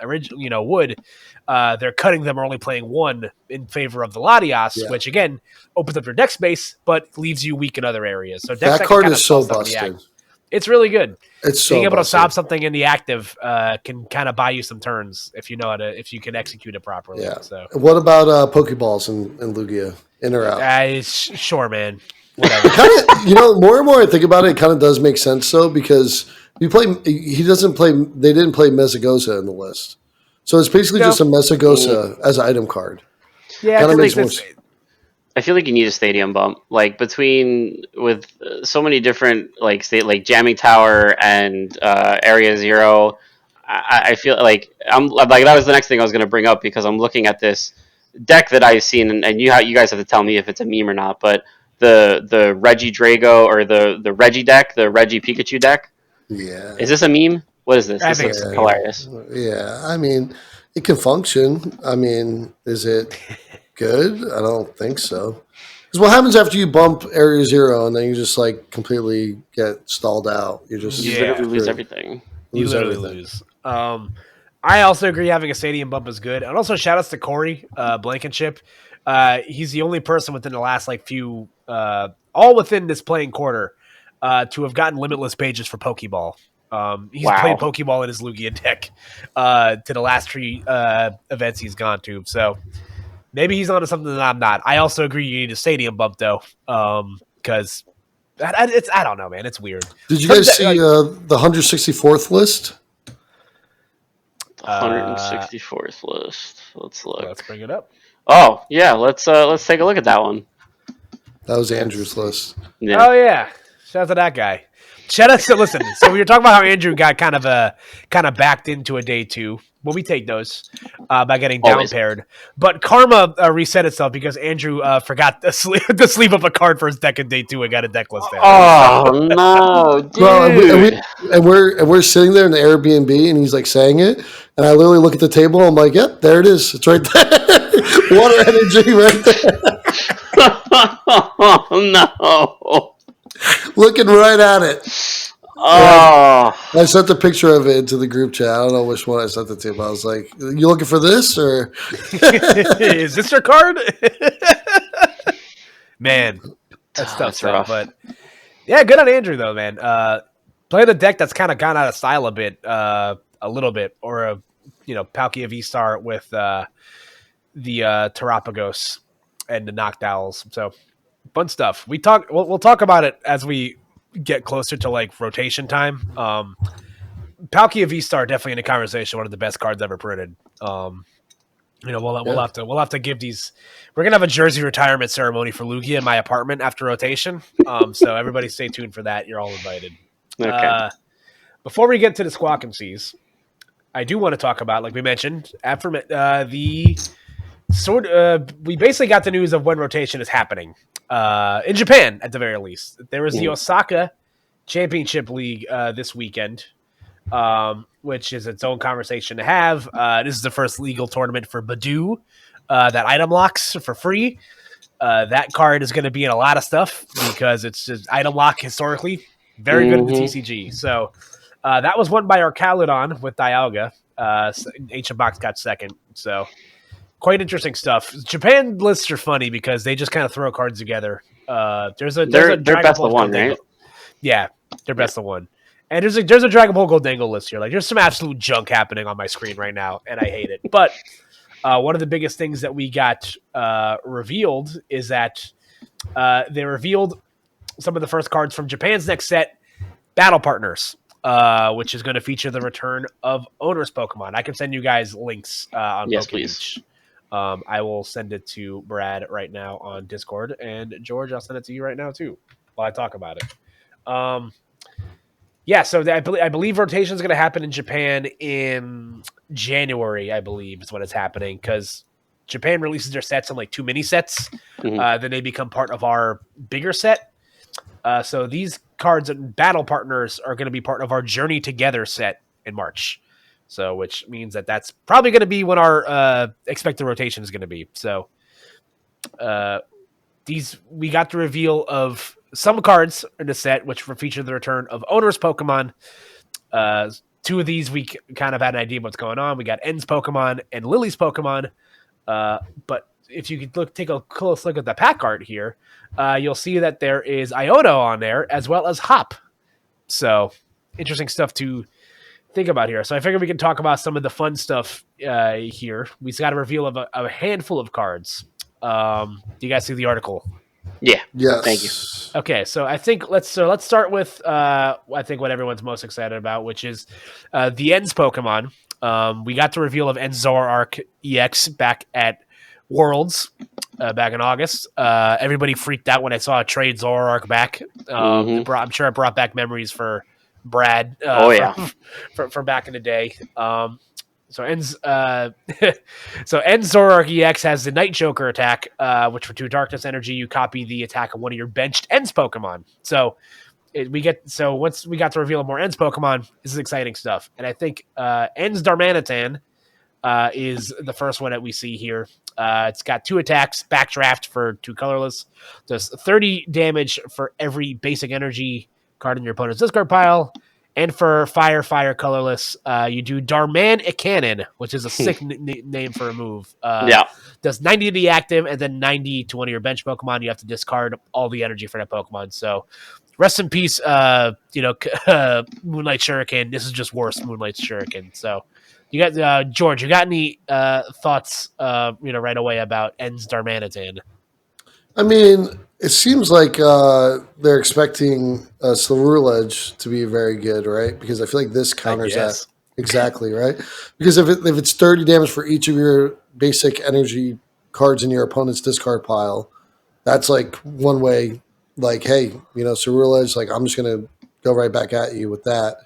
A: would. They're cutting them or only playing 1 in favor of the Latias, which again opens up your deck space but leaves you weak in other areas. So
B: that card is so busted.
A: It's really good.
B: It's
A: being able
B: busted.
A: to stop something in the active can kind of buy you some turns if you know if you can execute it properly.
B: Yeah.
A: So
B: what about Pokeballs and Lugia? In or out?
A: Sure, man. Whatever.
B: More and more I think about it, it kind of does make sense though, because they didn't play Mesagoza in the list. So it's basically just a Mesagoza as an item card.
A: Yeah,
B: kind of makes more sense.
C: I feel like you need a stadium bump, like with so many different like Jamming Tower and Area Zero. I feel like that was the next thing I was going to bring up, because I'm looking at this deck that I've seen, and you guys have to tell me if it's a meme or not. But the Reggie Drago or the Reggie deck, the Reggie Pikachu deck.
B: Yeah.
C: Is this a meme? What is this?
A: I
C: This
A: think
C: looks
A: it's a meme.
C: hilarious.
B: Yeah. I mean, it can function. I mean, is it good? I don't think so. Because what happens after you bump Area Zero and then you just like completely get stalled out? You just
C: You
A: Yeah.
C: literally lose
B: screwed.
C: everything.
A: You
B: Lose
A: literally
B: everything.
A: lose. I also agree having a stadium bump is good. And also shout outs to Corey Blankenship. He's the only person within the last like few all within this playing quarter to have gotten limitless pages for Pokeball. He's
C: Wow.
A: played Pokeball in his Lugia deck to the last three events he's gone to. So maybe he's onto something that I'm not. I also agree you need a stadium bump though, because it's I don't know, man. It's weird.
B: Did you
A: Some
B: guys
A: de-
B: see the 164th list?
C: 164th list. Let's look.
A: Let's bring it up.
C: Oh yeah, let's take a look at that one.
B: That was Andrew's list.
C: Yeah.
A: Oh yeah, shout out to that guy. Shout out to listen. So we were talking about how Andrew got kind of backed into a day two. Well, we take those by getting down
C: Always.
A: paired, but karma reset itself because Andrew forgot to sleeve up a card for his deck in day two and got a deck list there.
C: Oh no, dude!
B: Well, and we're sitting there in the Airbnb, and he's like saying it, and I literally look at the table. I'm like, "Yep, there it is. It's right there. Water energy right there,
C: Oh no!
B: looking right at it."
C: Oh,
B: I sent the picture of it into the group chat. I don't know which one I sent it to, but I was like, "You looking for this or?"
A: Is this your card? Man, that's tough
C: that's
A: stuff.
C: rough.
A: But yeah, good on Andrew though, man. Playing a deck that's kind of gone out of style a little bit, or a Palkia V-Star with the Terapagos and the Noctowls. So fun stuff. We'll talk about it as we get closer to like rotation time. Palkia V-Star definitely in the conversation, one of the best cards ever printed. We'll have to give these. We're gonna have a jersey retirement ceremony for Lugia in my apartment after rotation. So everybody stay tuned for that. You're all invited.
C: okay.
A: Before we get to the Squawk MCs, I do want to talk about, like we mentioned, after the we basically got the news of when rotation is happening in Japan at the very least. There was the Osaka Championship League this weekend. Which is its own conversation to have. This is the first legal tournament for Badu that item locks for free. That card is going to be in a lot of stuff because it's just item lock historically. Very good at the TCG. So that was won by Arcaludon with Dialga. Ancient Box got second. So quite interesting stuff. Japan lists are funny because they just kind of throw cards together. There's a
C: They're
A: Dragon
C: best
A: Ball
C: of one,
A: Goldango.
C: right?
A: Yeah, they're best of one. And there's a Dragon Ball Goldango list here. Like, there's some absolute junk happening on my screen right now, and I hate it. But one of the biggest things that we got revealed is that they revealed some of the first cards from Japan's next set, Battle Partners, which is going to feature the return of Owner's Pokemon. I can send you guys links on
C: Yes,
A: Pokebeach.
C: please.
A: I will send it to Brad right now on Discord, and George, I'll send it to you right now too while I talk about it. Yeah, so I believe rotation is going to happen in Japan in January, I believe, is when it's happening, because Japan releases their sets in like 2 mini sets. Then they become part of our bigger set. So these cards and Battle Partners are going to be part of our Journey Together set in March. So which means that that's probably going to be when our expected rotation is going to be. So we got the reveal of some cards in the set, which feature the return of Owner's Pokemon. 2 of these, we kind of had an idea of what's going on. We got En's Pokemon and Lily's Pokemon. But if you could take a close look at the pack art here, you'll see that there is Iono on there, as well as Hop. So, interesting stuff to think about here. So I figured we can talk about some of the fun stuff here. We got a reveal of a handful of cards. Do you guys see the article?
C: Yeah.
B: Yes.
C: Thank you.
A: Okay, so I think let's start with I think what everyone's most excited about, which is the Ends Pokemon. We got the reveal of Ends Zoroark EX back at Worlds back in August. Everybody freaked out when I saw a trade Zoroark back. I'm sure it brought back memories for Brad.
C: Oh yeah,
A: from back in the day. So ends so End Zoroark EX has the Night Joker attack, which for 2 darkness energy, you copy the attack of one of your benched Ends Pokemon. So once we got to reveal more Ends Pokemon, this is exciting stuff. And I think Ends Darmanitan is the first one that we see here. It's got 2 attacks, backdraft for 2 colorless, does 30 damage for every basic energy card in your opponent's discard pile. And for fire colorless, you do Darman Cannon, which is a sick name for a move. Does 90 to the active and then 90 to one of your bench Pokemon. You have to discard all the energy for that Pokemon. So rest in peace, Moonlight Shuriken. This is just worse, Moonlight Shuriken. So you got George. You got any thoughts? Right away about Ends Darmanitan?
B: I mean, it seems like they're expecting Ceruledge to be very good, right? Because I feel like this counters that exactly, right? Because if it's 30 damage for each of your basic energy cards in your opponent's discard pile, that's like one way. Like, hey, Ceruledge, like I'm just gonna go right back at you with that.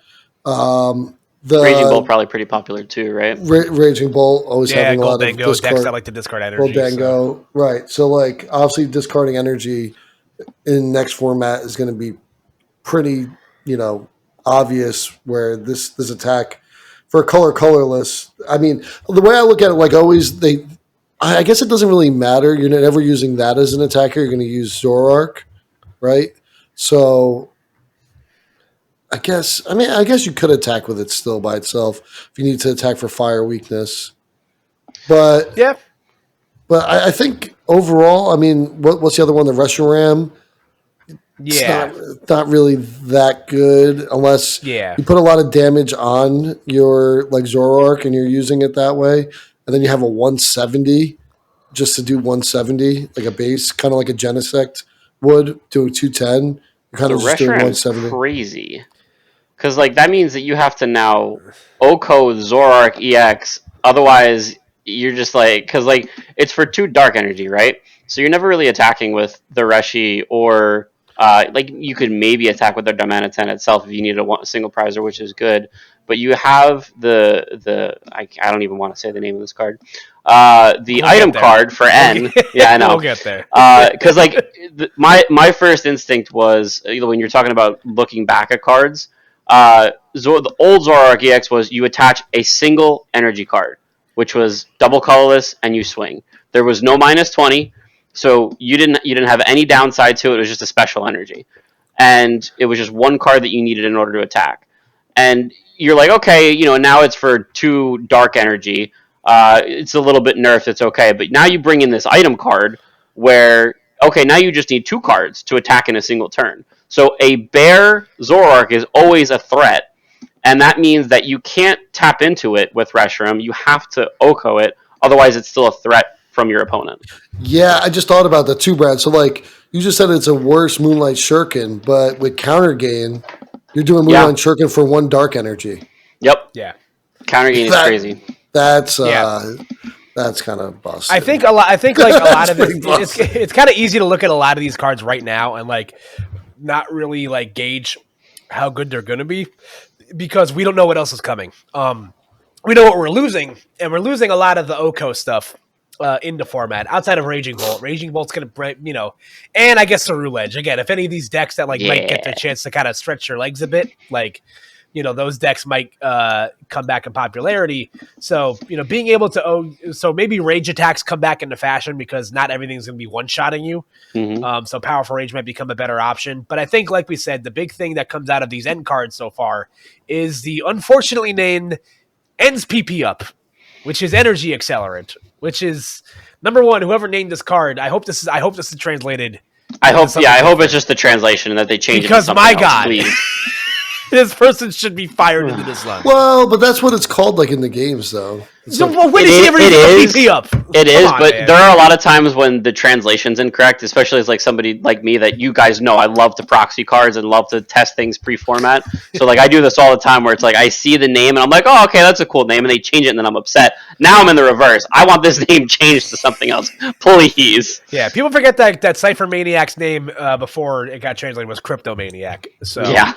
B: The
C: Raging Bolt probably pretty popular too, right?
B: Raging Bolt always having a lot of
A: decks that like to discard energy.
B: Goldango, right? So like obviously discarding energy in next format is going to be pretty obvious. Where this attack for colorless. I mean, the way I look at it, like always, I guess it doesn't really matter. You're never using that as an attacker. You're going to use Zoroark, right? So. I guess you could attack with it still by itself if you need to attack for fire weakness. But
A: yeah.
B: But I think overall, I mean, what's the other one? The Reshiram?
A: Yeah.
B: It's not really that good unless you put a lot of damage on your like Zoroark and you're using it that way. And then you have a 170 just to do 170, like a base, kind of like a Genesect would, do a 210. You're kind of just doing 170.
C: Crazy. Because like that means that you have to now OHKO Zoroark EX. Otherwise, you're just like because like it's for 2 dark energy, right? So you're never really attacking with the Reshi or like you could maybe attack with the Darmanitan itself if you needed a single prizer, which is good. But you have the I don't even want to say the name of this card. The item card for N. Yeah, I know.
A: We'll get there.
C: Because like my first instinct was when you're talking about looking back at cards. The old Zoroark EX was you attach a single energy card, which was double colorless, and you swing. There was no -20, so you didn't have any downside to it. It was just a special energy, and it was just one card that you needed in order to attack. And you're like, okay, now it's for 2 dark energy. It's a little bit nerfed. It's okay, but now you bring in this item card where now you just need 2 cards to attack in a single turn. So a bare Zoroark is always a threat, and that means that you can't tap into it with Reshiram. You have to OHKO it, otherwise it's still a threat from your opponent.
B: Yeah, I just thought about that too, Brad. So like you just said it's a worse Moonlight Shuriken, but with counter gain, you're doing Moonlight Shuriken for 1 dark energy.
C: Yep.
A: Yeah.
C: Counter gain is crazy.
B: That's kind of busted.
A: I think a lot of it, it's kind of easy to look at a lot of these cards right now and like not really like gauge how good they're going to be because we don't know what else is coming. We know what we're losing, and we're losing a lot of the OHKO stuff in the format outside of Raging Bolt. Raging Bolt's going to, and I guess Ceruledge. Again, if any of these decks that might get the chance to kind of stretch your legs a bit, those decks might come back in popularity. So, being able to so maybe rage attacks come back into fashion because not everything's going to be one-shotting you. Mm-hmm. So powerful rage might become a better option. But I think, like we said, the big thing that comes out of these end cards so far is the unfortunately named Ends PP Up, which is Energy Accelerant, which is number one. Whoever named this card, I hope this is translated.
C: I hope it's just the translation and that they change it to something else, please.
A: This person should be fired into this line.
B: Well, but that's what it's called, like in the games, though.
C: It is,
A: up?
C: But there are a lot of times when the translation's incorrect, especially as like somebody like me that you guys know. I love to proxy cards and love to test things pre-format. So like I do this all the time, where it's like I see the name and I'm like, oh, okay, that's a cool name, and they change it, and then I'm upset. Now I'm in the reverse. I want this name changed to something else, please.
A: Yeah, people forget that Cypher Maniac's name before it got translated was Cryptomaniac. So
C: yeah.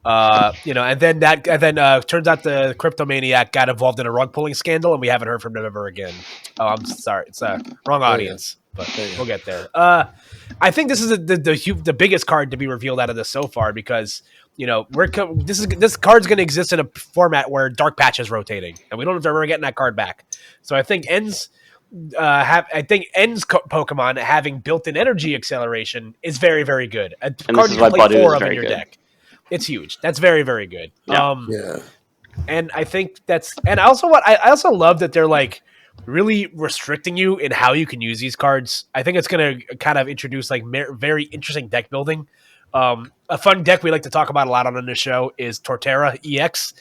A: And then turns out the Cryptomaniac got involved in a rug pulling scandal, and we haven't heard from him ever again. Oh, I'm sorry, it's a wrong audience, but we'll get there. I think this is the biggest card to be revealed out of this so far because this card's going to exist in a format where Dark Patch is rotating, and we don't know if they're ever getting that card back. So I think Ends Pokemon having built-in energy acceleration is very, very good. A
C: And
A: card
C: this is
A: you
C: why
A: can play
C: Badu
A: four
C: is
A: of in
C: very
A: your
C: good.
A: deck. It's huge. That's very, very good.
C: Yeah.
A: And I think I also love that they're like really restricting you in how you can use these cards. I think it's going to kind of introduce like very interesting deck building. A fun deck we like to talk about a lot on this show is Torterra EX.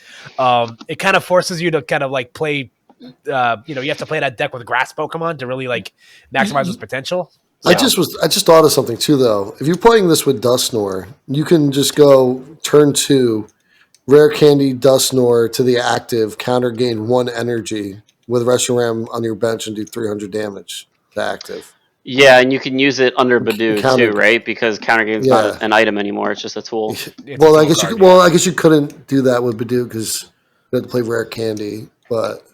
A: It kind of forces you to kind of like play, you have to play that deck with grass Pokemon to really like maximize its potential.
B: I just thought of something too, though. If you're playing this with Dusknoir, you can just go turn 2, Rare Candy Dusknoir to the active, counter gain 1 energy with Reshiram on your bench and do 300 damage to active.
C: Yeah, and you can use it under Badu
B: Counter-
C: too, right? Because counter game's not an item anymore; it's just a tool.
B: I guess you couldn't do that with Badu because you had to play Rare Candy, but.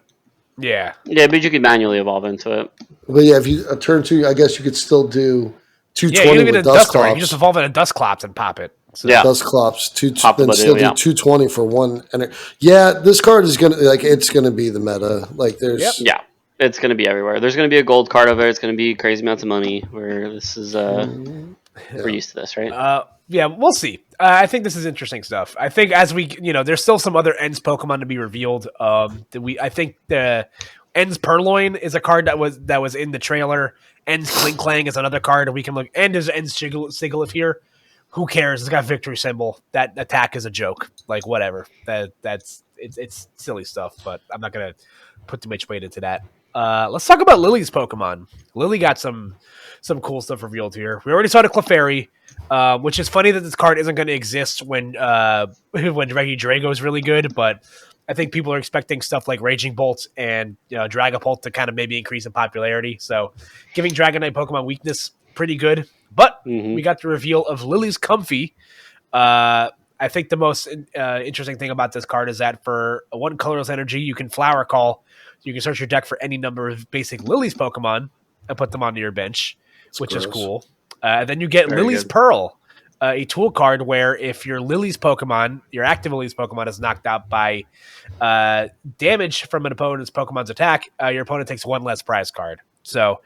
A: Yeah,
C: but you could manually evolve into it.
B: But yeah, if you turn 2, I guess you could still do 220
A: you
B: with
A: get a
B: Dusclops.
A: You can just evolve in a Dusclops and pop it. So.
C: Yeah,
B: Dusclops,
C: Pop
B: then
C: Badu,
B: still do 220 for 1. And this card is it's gonna be the meta. Like there's
C: it's gonna be everywhere. There's gonna be a gold card over it. It's gonna be crazy amounts of money. Where this is, we're used to this, right?
A: We'll see. I think this is interesting stuff. I think as we, there's still some other Ends Pokemon to be revealed. I think the Ends Purloin is a card that was in the trailer. Ends Kling Klang is another card we can look. And there's Ends Sigilyph here. Who cares? It's got victory symbol. That attack is a joke. Like whatever. It's silly stuff. But I'm not gonna put too much weight into that. Let's talk about Lily's Pokemon. Lily got some cool stuff revealed here. We already saw the Clefairy, which is funny that this card isn't going to exist when Reggie Drago is really good, but I think people are expecting stuff like Raging Bolt and Dragapult to kind of maybe increase in popularity. So giving Dragonite Pokemon weakness, pretty good. But we got the reveal of Lily's Comfy. I think the most interesting thing about this card is that for a 1 colorless energy, you can Flower Call. You can search your deck for any number of basic Lily's Pokemon and put them onto your bench, which is cool. Then you get Lily's Pearl, a tool card where if your Lily's Pokemon, your active Lily's Pokemon is knocked out by damage from an opponent's Pokemon's attack, your opponent takes 1 less prize card. So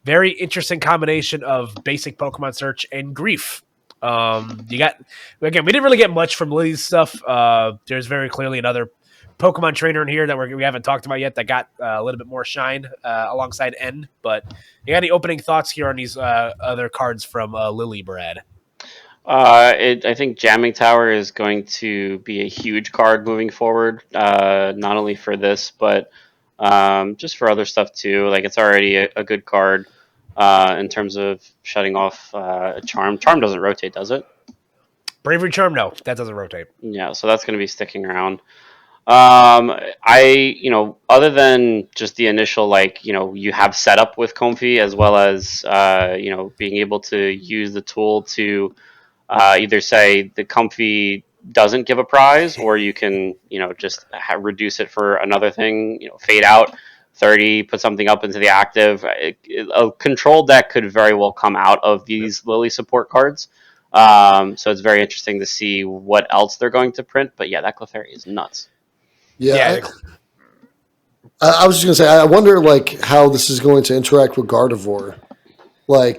A: very interesting combination of basic Pokemon search and grief. We didn't really get much from Lily's stuff. There's very clearly another Pokemon trainer in here that we haven't talked about yet that got a little bit more shine alongside N. But you got any opening thoughts here on these other cards from Lily, Brad?
C: I think Jamming Tower is going to be a huge card moving forward, not only for this, but just for other stuff too. Like it's already a good card in terms of shutting off Charm. Charm doesn't rotate, does it?
A: Bravery Charm, no, that doesn't rotate.
C: Yeah, so that's going to be sticking around. Other than just the initial, you have setup with Comfy as well as, being able to use the tool to either say the Comfy doesn't give a prize, or you can, just reduce it for another thing, fade out 30, put something up into the active. A control deck could very well come out of these Lily support cards. So it's very interesting to see what else they're going to print. But yeah, that Clefairy is nuts.
B: Yeah. I was just going to say, I wonder how this is going to interact with Gardevoir.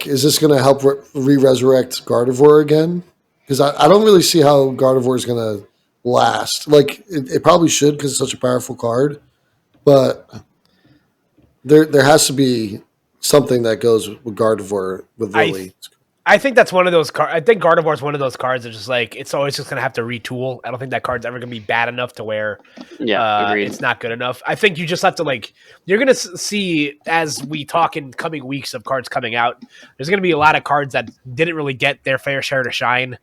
B: Is this going to help re-resurrect Gardevoir again? Because I don't really see how Gardevoir is going to last. It probably should because it's such a powerful card. But there has to be something that goes with Gardevoir with Lily.
A: I think that's one of those cards. I think Gardevoir is one of those cards that's just it's always just going to have to retool. I don't think that card's ever going to be bad enough to where it's not good enough. I think you just have to you're going to see as we talk in coming weeks of cards coming out, there's going to be a lot of cards that didn't really get their fair share to shine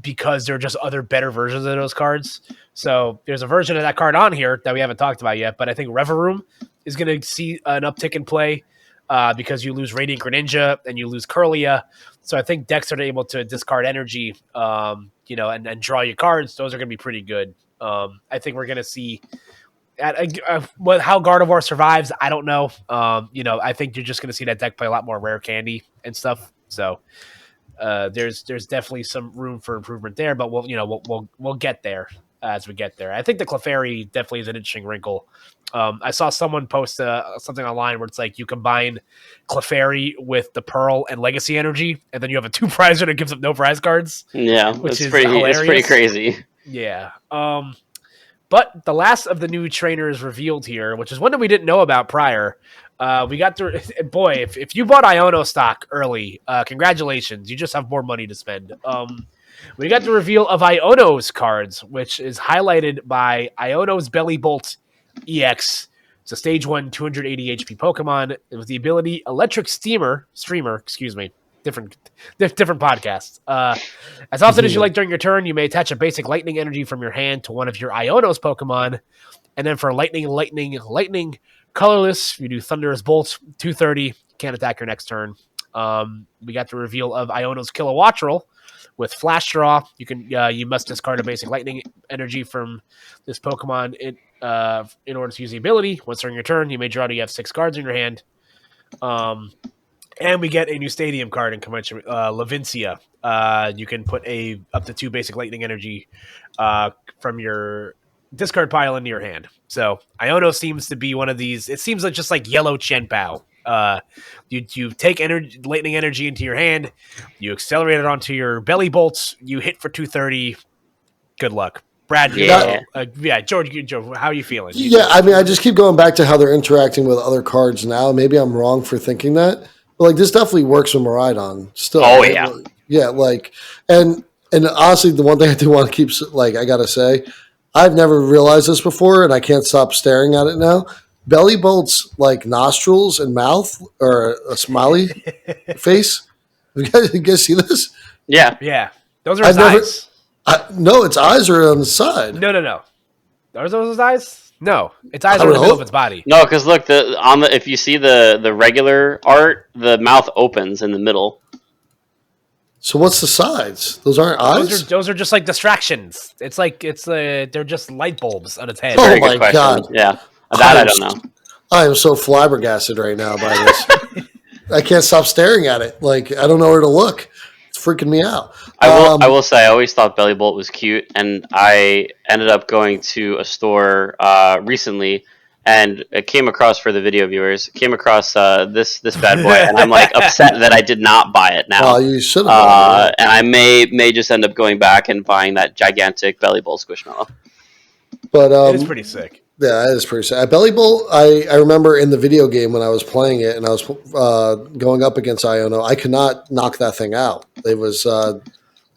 A: because there are just other better versions of those cards. So there's a version of that card on here that we haven't talked about yet, but I think Reverum is going to see an uptick in play. Because you lose Radiant Greninja and you lose Curlia. So I think decks are able to discard energy and draw your cards, those are going to be pretty good. I think we're going to see how Gardevoir survives. I don't know. I think you're just going to see that deck play a lot more rare candy and stuff. So there's definitely some room for improvement there, but we'll get there as we get there. I think the Clefairy definitely is an interesting wrinkle. I saw someone post something online where it's like you combine Clefairy with the Pearl and Legacy Energy, and then you have a 2-prizer that gives up no prize cards.
C: Yeah,
A: which is
C: it's pretty crazy.
A: Yeah. But the last of the new trainers revealed here, which is one that we didn't know about prior. We got to boy, if you bought Iono stock early, congratulations, you just have more money to spend. We got the reveal of Iono's cards, which is highlighted by Iono's Belly Bolt EX. It's a stage 1 280 HP Pokemon with the ability Electric Streamer, excuse me. Different podcasts. As often as you like during your turn, you may attach a basic lightning energy from your hand to one of your Iono's Pokemon. And then for lightning, colorless, you do Thunderous Bolt, 230, can't attack your next turn. We got the reveal of Iono's Kilowattrel with Flash Draw. You must discard a basic lightning energy from this Pokemon in order to use the ability. Once during your turn, you may draw to you have 6 cards in your hand. And we get a new stadium card in convention, Lavincia. You can put up to 2 basic lightning energy from your discard pile into your hand. So Iono seems to be one of these. It seems like just like yellow Chenpao. You take lightning energy into your hand, you accelerate it onto your belly bolts, you hit for 230. Good luck. Brad, George, how are you feeling?
B: Yeah, I mean, I just keep going back to how they're interacting with other cards now. Maybe I'm wrong for thinking that, but like this definitely works with Miraidon still.
C: Oh
B: right?
C: yeah,
B: yeah. Like, and honestly, the one thing I do want to keep, like, I gotta say, I've never realized this before, and I can't stop staring at it now. Belly Bolt's like nostrils and mouth or a smiley face. You guys see this?
C: Yeah.
A: Those are his eyes.
B: No, its eyes are on the side.
A: No. Are those his eyes? No, its eyes are in the middle of its body.
C: No, because look, if you see the regular art, the mouth opens in the middle.
B: So what's the sides? Those aren't eyes.
A: Those are just like distractions. It's like they're just light bulbs on its head.
B: Oh my god!
C: Yeah, that I don't know.
B: I am so flabbergasted right now by this. I can't stop staring at it. Like I don't know where to look. It's freaking me out.
C: I will say I always thought Belly Bolt was cute, and I ended up going to a store recently, and it came across, for the video viewers, this bad boy, and I'm like upset that I did not buy it now.
B: Well, you should have.
C: And I may just end up going back and buying that gigantic Belly Bolt Squishmallow.
B: But
A: it is pretty sick.
B: Yeah, that is pretty sick. Belly Bolt, I remember in the video game when I was playing it and I was going up against Iono, I could not knock that thing out. It was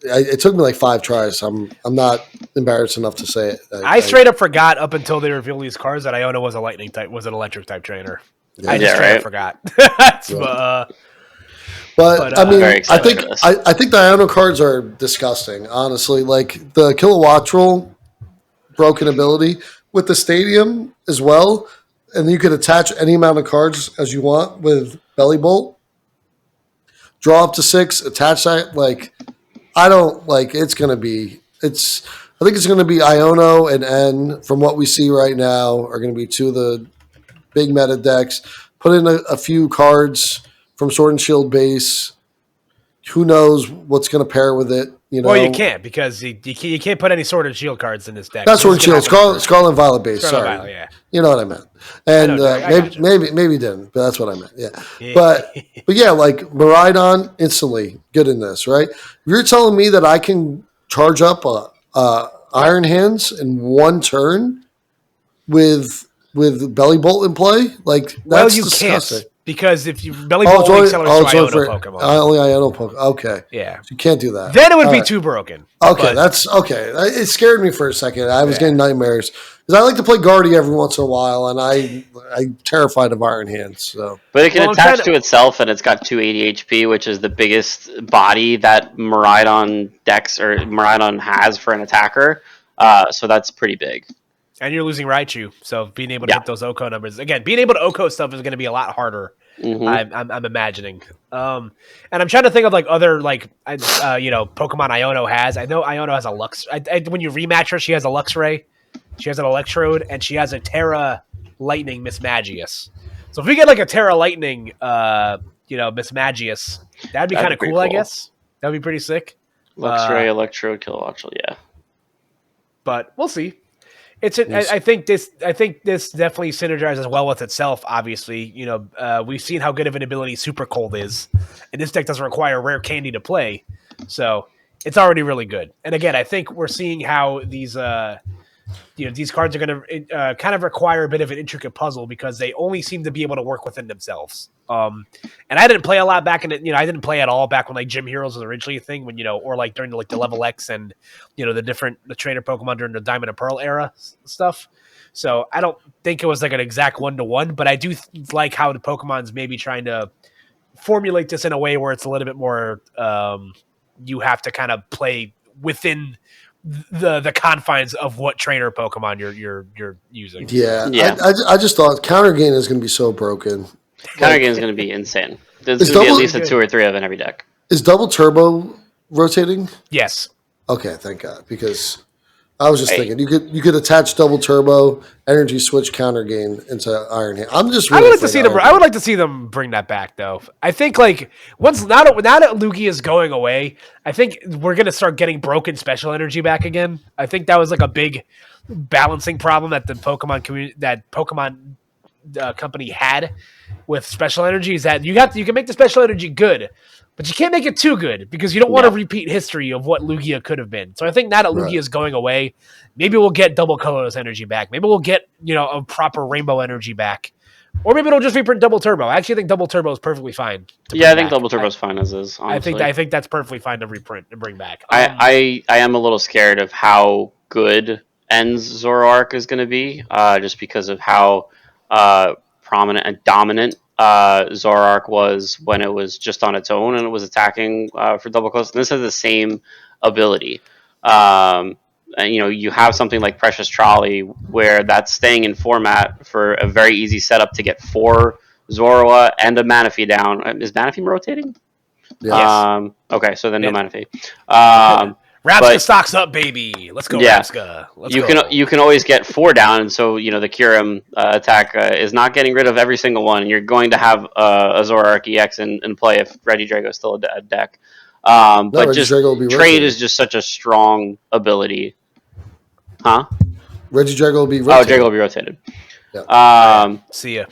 B: it took me like 5 tries. I'm not embarrassed enough to say it.
A: I straight up forgot up until they revealed these cards that Iono was an electric type trainer.
B: Yeah.
A: I just straight up forgot.
B: But I mean, I think the Iono cards are disgusting. Honestly, like the Kilowattrel broken ability with the stadium as well, and you could attach any amount of cards as you want with Belly Bolt. Draw up to 6, attach that. Like, I don't like. It's gonna be. I think it's gonna be Iono and N. From what we see right now, are gonna be 2 of the big meta decks. Put in a few cards from Sword and Shield base. Who knows what's going to pair with it? You know,
A: well, you can't because you can't put any Sword and Shield cards in this deck.
B: That's Sword and Shield, Scarlet and Violet base.
A: Scarlet
B: Sorry,
A: Violet, yeah.
B: You know what I meant. And maybe didn't, but that's what I meant. Yeah, but yeah, like Miraidon instantly good in this, right? If you're telling me that I can charge up Iron Hands in 1 turn with Belly Bolt in play, like that's disgusting.
A: Can't. Because if you Belly Bolt only accelerates Iono Pokemon.
B: Only Iono Pokemon. Okay.
A: Yeah.
B: So you can't do that.
A: Then it would be too broken.
B: Okay, that's okay. It scared me for a second. I was getting nightmares. Because I like to play Guardy every once in a while, and I'm terrified of Iron Hands. So.
C: But it can attach to itself, and it's got 280 HP, which is the biggest body that Miraidon decks or Miraidon has for an attacker. So that's pretty big. And
A: you're losing Raichu, so being able to hit those OHKO numbers. Again, being able to OHKO stuff is going to be a lot harder I'm imagining. And I'm trying to think of like other like Pokemon Iono has. I know Iono has a Lux. When you rematch her, she has a Luxray, she has an Electrode, and she has a Terra Lightning Mismagius. So if we get like a Terra Lightning, Mismagius, that'd be kind of
C: pretty
A: cool, I guess. That'd be pretty sick.
C: Luxray, Electrode, Kilowattrel, yeah.
A: But we'll see. I think this definitely synergizes well with itself. Obviously, we've seen how good of an ability Super Cold is, and this deck doesn't require Rare Candy to play, so it's already really good. And again, I think we're seeing how these cards are going to kind of require a bit of an intricate puzzle because they only seem to be able to work within themselves. And I didn't play a lot back in it. I didn't play at all back when like Gym Heroes was originally a thing or like during the Level X and, the trainer Pokemon during the Diamond and Pearl era stuff. So I don't think it was like an exact 1-to-1, but I do like how the Pokemon's maybe trying to formulate this in a way where it's a little bit more, you have to kind of play within the confines of what trainer Pokemon you're using.
B: Yeah. I just thought Counter Gain is going to be so broken.
C: Counter Gain is going to be insane. There's going to be at least a 2 or 3 of in every deck.
B: Is Double Turbo rotating?
A: Yes.
B: Okay, thank God, because I was just thinking you could attach Double Turbo, Energy Switch, Counter Gain into Iron Hand. I'm just. Really
A: I would like to see them bring that back, though. I think like now that Lugia is going away, I think we're gonna start getting broken special energy back again. I think that was like a big balancing problem that the Pokemon community, company had with special energy, is that you can make the special energy good, but you can't make it too good because you don't want to repeat history of what Lugia could have been. So I think now that Lugia is going away, maybe we'll get double colorless energy back. Maybe we'll get a proper rainbow energy back, or maybe it'll just reprint double turbo. I actually think double turbo is perfectly fine.
C: I think double turbo is fine as is. Honestly.
A: I think that's perfectly fine to reprint and bring back.
C: I am a little scared of how good End's Zoroark is going to be, just because of how prominent and dominant Zoroark was when it was just on its own and it was attacking for double close. And this has the same ability. And you have something like Precious Trolley where that's staying in format for a very easy setup to get 4 Zorua and a Manaphy down. Is Manaphy rotating?
B: Yes.
C: Okay, so then no Manaphy.
A: Rapska stocks up, baby. Let's go, Rapska.
C: You can always get 4 down, and so the Kyurem attack is not getting rid of every single one. And you're going to have a Zoroark EX in play if Regidrago is still a deck. But just trade is just such a strong ability. Huh?
B: Regidrago will be rotated.
C: Oh, Drago will be rotated.
B: Yeah.
A: See ya.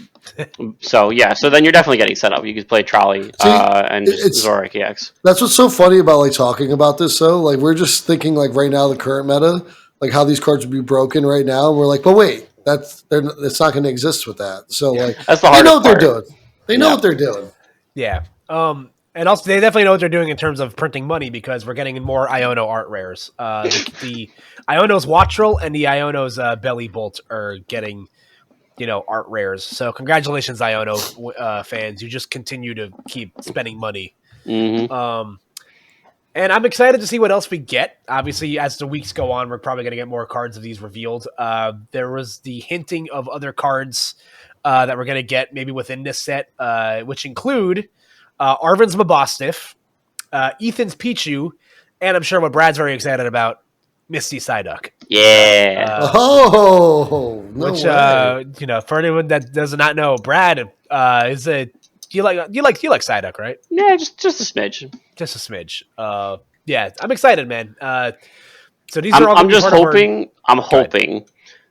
C: So then you're definitely getting set up. You could play Trolley and Zoroark EX.
B: That's what's so funny about like talking about this. So like we're just thinking like right now the current meta, like how these cards would be broken right now. And we're like, but wait, it's not going to exist with that. So like
C: that's the
B: they know what
C: part.
B: they're doing. They know what they're doing.
A: Yeah. And also, they definitely know what they're doing in terms of printing money because we're getting more Iono art rares. The Iono's Wattrel and the Iono's Belly Bolt are getting, art rares. So congratulations, Iono fans. You just continue to keep spending money.
C: Mm-hmm.
A: And I'm excited to see what else we get. Obviously, as the weeks go on, we're probably going to get more cards of these revealed. There was the hinting of other cards that we're going to get maybe within this set, which include Arvin's Mabosstiff, Ethan's Pichu, and I'm sure what Brad's very excited about, Misty Psyduck.
C: Yeah.
A: Which for anyone that does not know, Brad is a you like Psyduck, right?
C: Yeah, just a smidge.
A: Just a smidge. Yeah, I'm excited, man. So these are all.
C: I'm just hoping. I'm hoping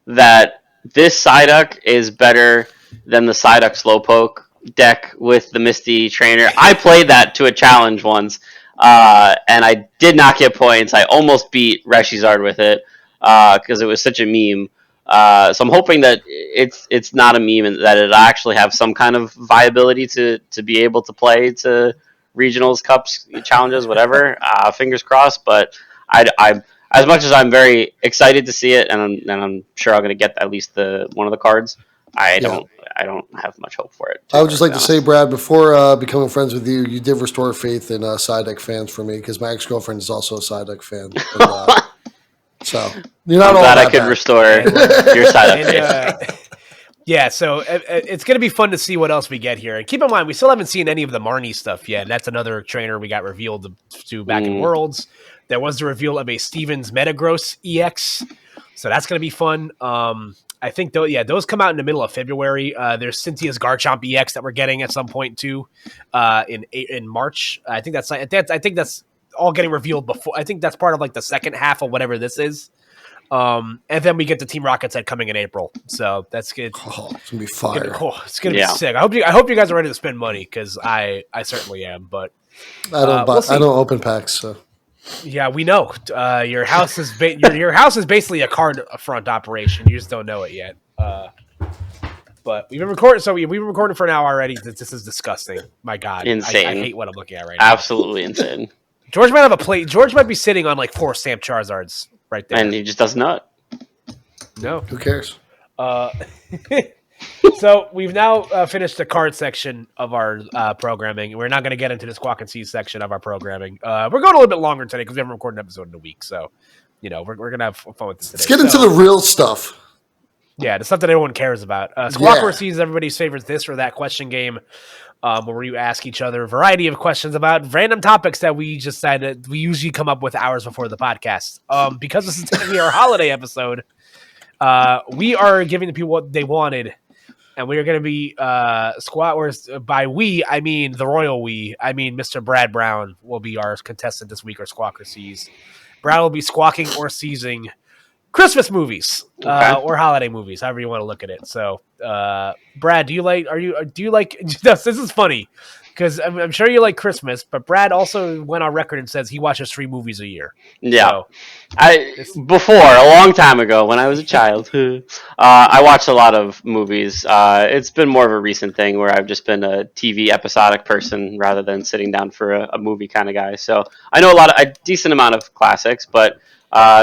C: that this Psyduck is better than the Psyduck Slowpoke deck with the Misty trainer. I played that to a challenge once, and I did not get points. I almost beat Reshizard with it because it was such a meme. So I'm hoping that it's not a meme and that it actually have some kind of viability to be able to play to regionals, cups, challenges, whatever. Fingers crossed. But I as much as I'm very excited to see it, and I'm sure I'm going to get at least one of the cards. I don't have much hope for it.
B: I would just like to say, Brad, before becoming friends with you, you did restore faith in Psyduck fans for me because my ex-girlfriend is also a Psyduck fan. And, so you're not
C: I'm
B: all
C: glad
B: that
C: I could
B: bad.
C: restore your Psyduck faith.
A: Yeah, so it's going to be fun to see what else we get here. And keep in mind, we still haven't seen any of the Marnie stuff yet. That's another trainer we got revealed to back in Worlds. There was the reveal of a Stevens Metagross EX, so that's going to be fun. I think those come out in the middle of February. There's Cynthia's Garchomp EX that we're getting at some point too, in March. I think that's all getting revealed before. I think that's part of like the second half of whatever this is. And then we get the Team Rocket's Head coming in April, so that's good.
B: Oh, it's gonna be fire.
A: It's gonna be sick. I hope you guys are ready to spend money because I certainly am. But
B: I don't open packs, so
A: yeah, we know your house is your house is basically a card front operation. You just don't know it yet. But we've been recording, we've been recording for an hour already. This is disgusting. My God,
C: insane.
A: I hate what I'm looking at right now.
C: Absolutely insane.
A: George might have a plate. George might be sitting on like 4 Stamp Charizards right there,
C: And he just does not.
A: No,
B: who cares?
A: So we've now finished the card section of our programming. We're not going to get into the Squawk and Seas section of our programming. We're going a little bit longer today because we haven't recorded an episode in a week. So, we're going to have fun with this today.
B: Let's get into the real stuff.
A: Yeah, the stuff that everyone cares about. Squawk or Seas, everybody's favorite this or that question game, where you ask each other a variety of questions about random topics that we decided we usually come up with hours before the podcast. Because this is technically our holiday episode, we are giving the people what they wanted. And we are going to be by we, I mean the royal we. I mean Mr. Brad Brown will be our contestant this week, or Squawk or Seas. Brad will be squawking or seizing Christmas movies or holiday movies, however you want to look at it. So, Brad, do you like? This is funny because I'm sure you like Christmas, but Brad also went on record and says he watches 3 movies a year.
C: Yeah,
A: so,
C: before a long time ago when I was a child, I watched a lot of movies. It's been more of a recent thing where I've just been a TV episodic person rather than sitting down for a movie kind of guy. So I know a decent amount of classics, but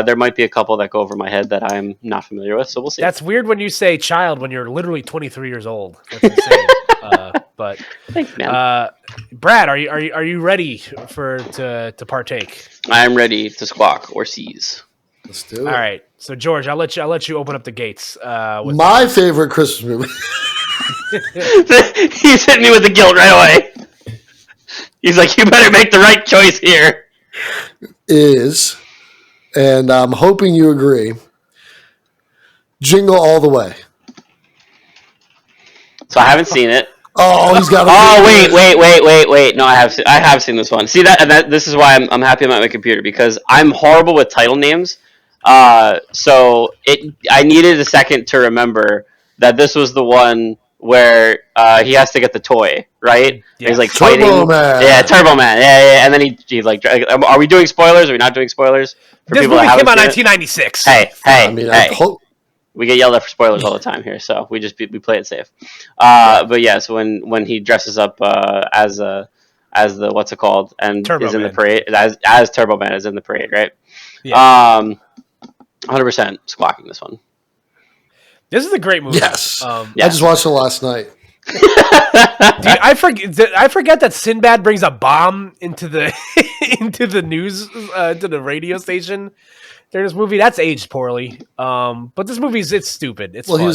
C: there might be a couple that go over my head that I'm not familiar with. So we'll see.
A: That's weird when you say child when you're literally 23 years old. That's insane. But
C: thanks, man.
A: Brad, are you ready to partake?
C: I am ready to squawk or seize.
B: Let's do it.
A: All right. So George, I'll let you open up the gates.
B: My favorite Christmas movie.
C: He's hitting me with the guilt right away. He's like, you better make the right choice here.
B: Is, and I'm hoping you agree, Jingle All the Way.
C: So I haven't seen it.
B: Oh, he's got.
C: Wait! No, I have seen this one. See that this is why I'm happy about my computer because I'm horrible with title names. So I needed a second to remember that this was the one where he has to get the toy, right?
A: Yeah.
C: He's like
B: Turbo
C: fighting.
B: Man.
C: Yeah, Turbo Man. Yeah. And then he like, are we doing spoilers? Are we not doing spoilers? For
A: This
C: people
A: movie
C: that
A: came out
C: haven't
A: in
C: seen it?
A: 1996.
C: Hey.
B: I mean, I hope.
C: We get yelled at for spoilers all the time here, so we play it safe. But yeah, so when he dresses up as the what's it called and
A: Turbo
C: is in
A: Man.
C: the parade as Turbo Man is in the parade, right?
A: Yeah.
C: 100% squawking this one.
A: This is a great movie.
B: Yes.
C: Yeah.
B: I just watched it last night.
A: Dude, I forget that Sinbad brings a bomb into the into the news to the radio station. During this movie, that's aged poorly. But this movie's stupid. It's fun.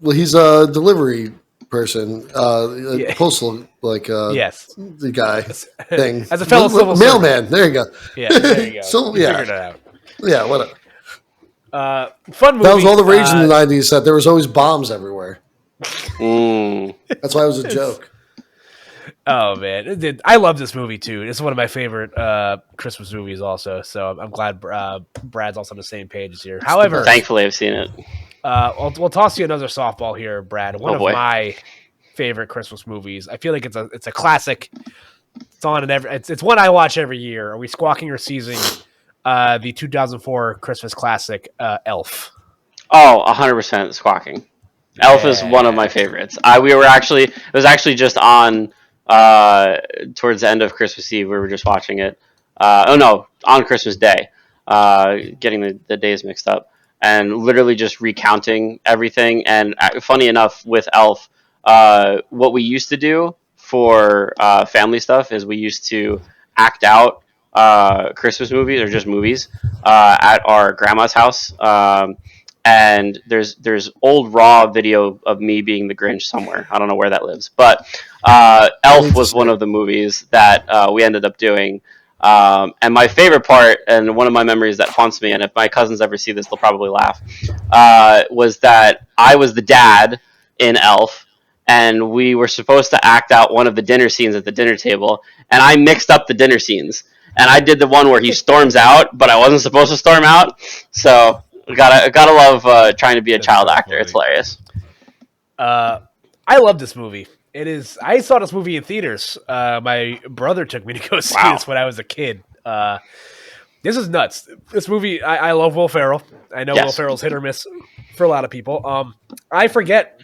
B: He's a delivery person,
A: Yeah.
B: postal
A: Yes.
B: the guy thing.
A: As a fellow civil
B: mailman. There you go.
A: Yeah, there you go.
B: So,
A: You
B: yeah.
A: figured it out.
B: Yeah, whatever.
A: Fun movie.
B: That was all the rage in the '90s. That there was always bombs everywhere. That's why it was a joke.
A: Oh man, I love this movie too. It's one of my favorite Christmas movies, also. So I'm glad Brad's also on the same page here. However,
C: Thankfully, I've seen it.
A: we'll toss you another softball here, Brad. One of
C: boy.
A: my favorite Christmas movies. I feel like it's a classic. It's on and it's one I watch every year. Are we squawking or seizing? The 2004 Christmas classic, Elf.
C: Oh, 100% squawking. Elf is one of my favorites. It was actually just on towards the end of Christmas Eve. We were just watching it. On Christmas Day, getting the days mixed up, and literally just recounting everything. And funny enough, with Elf, what we used to do for family stuff is we used to act out Christmas movies or just movies at our grandma's house. and there's old raw video of me being the Grinch somewhere. I don't know where that lives, but Elf was one of the movies that we ended up doing. And my favorite part, and one of my memories that haunts me, and if my cousins ever see this, they'll probably laugh, was that I was the dad in Elf, and we were supposed to act out one of the dinner scenes at the dinner table, and I mixed up the dinner scenes. And I did the one where he storms out, but I wasn't supposed to storm out. So gotta love trying to be a child actor. Funny. It's hilarious.
A: I love this movie. It is. I saw this movie in theaters. My brother took me to go see this when I was a kid. This is nuts. This movie. I love Will Ferrell. I know Will Ferrell's hit or miss for a lot of people. I forget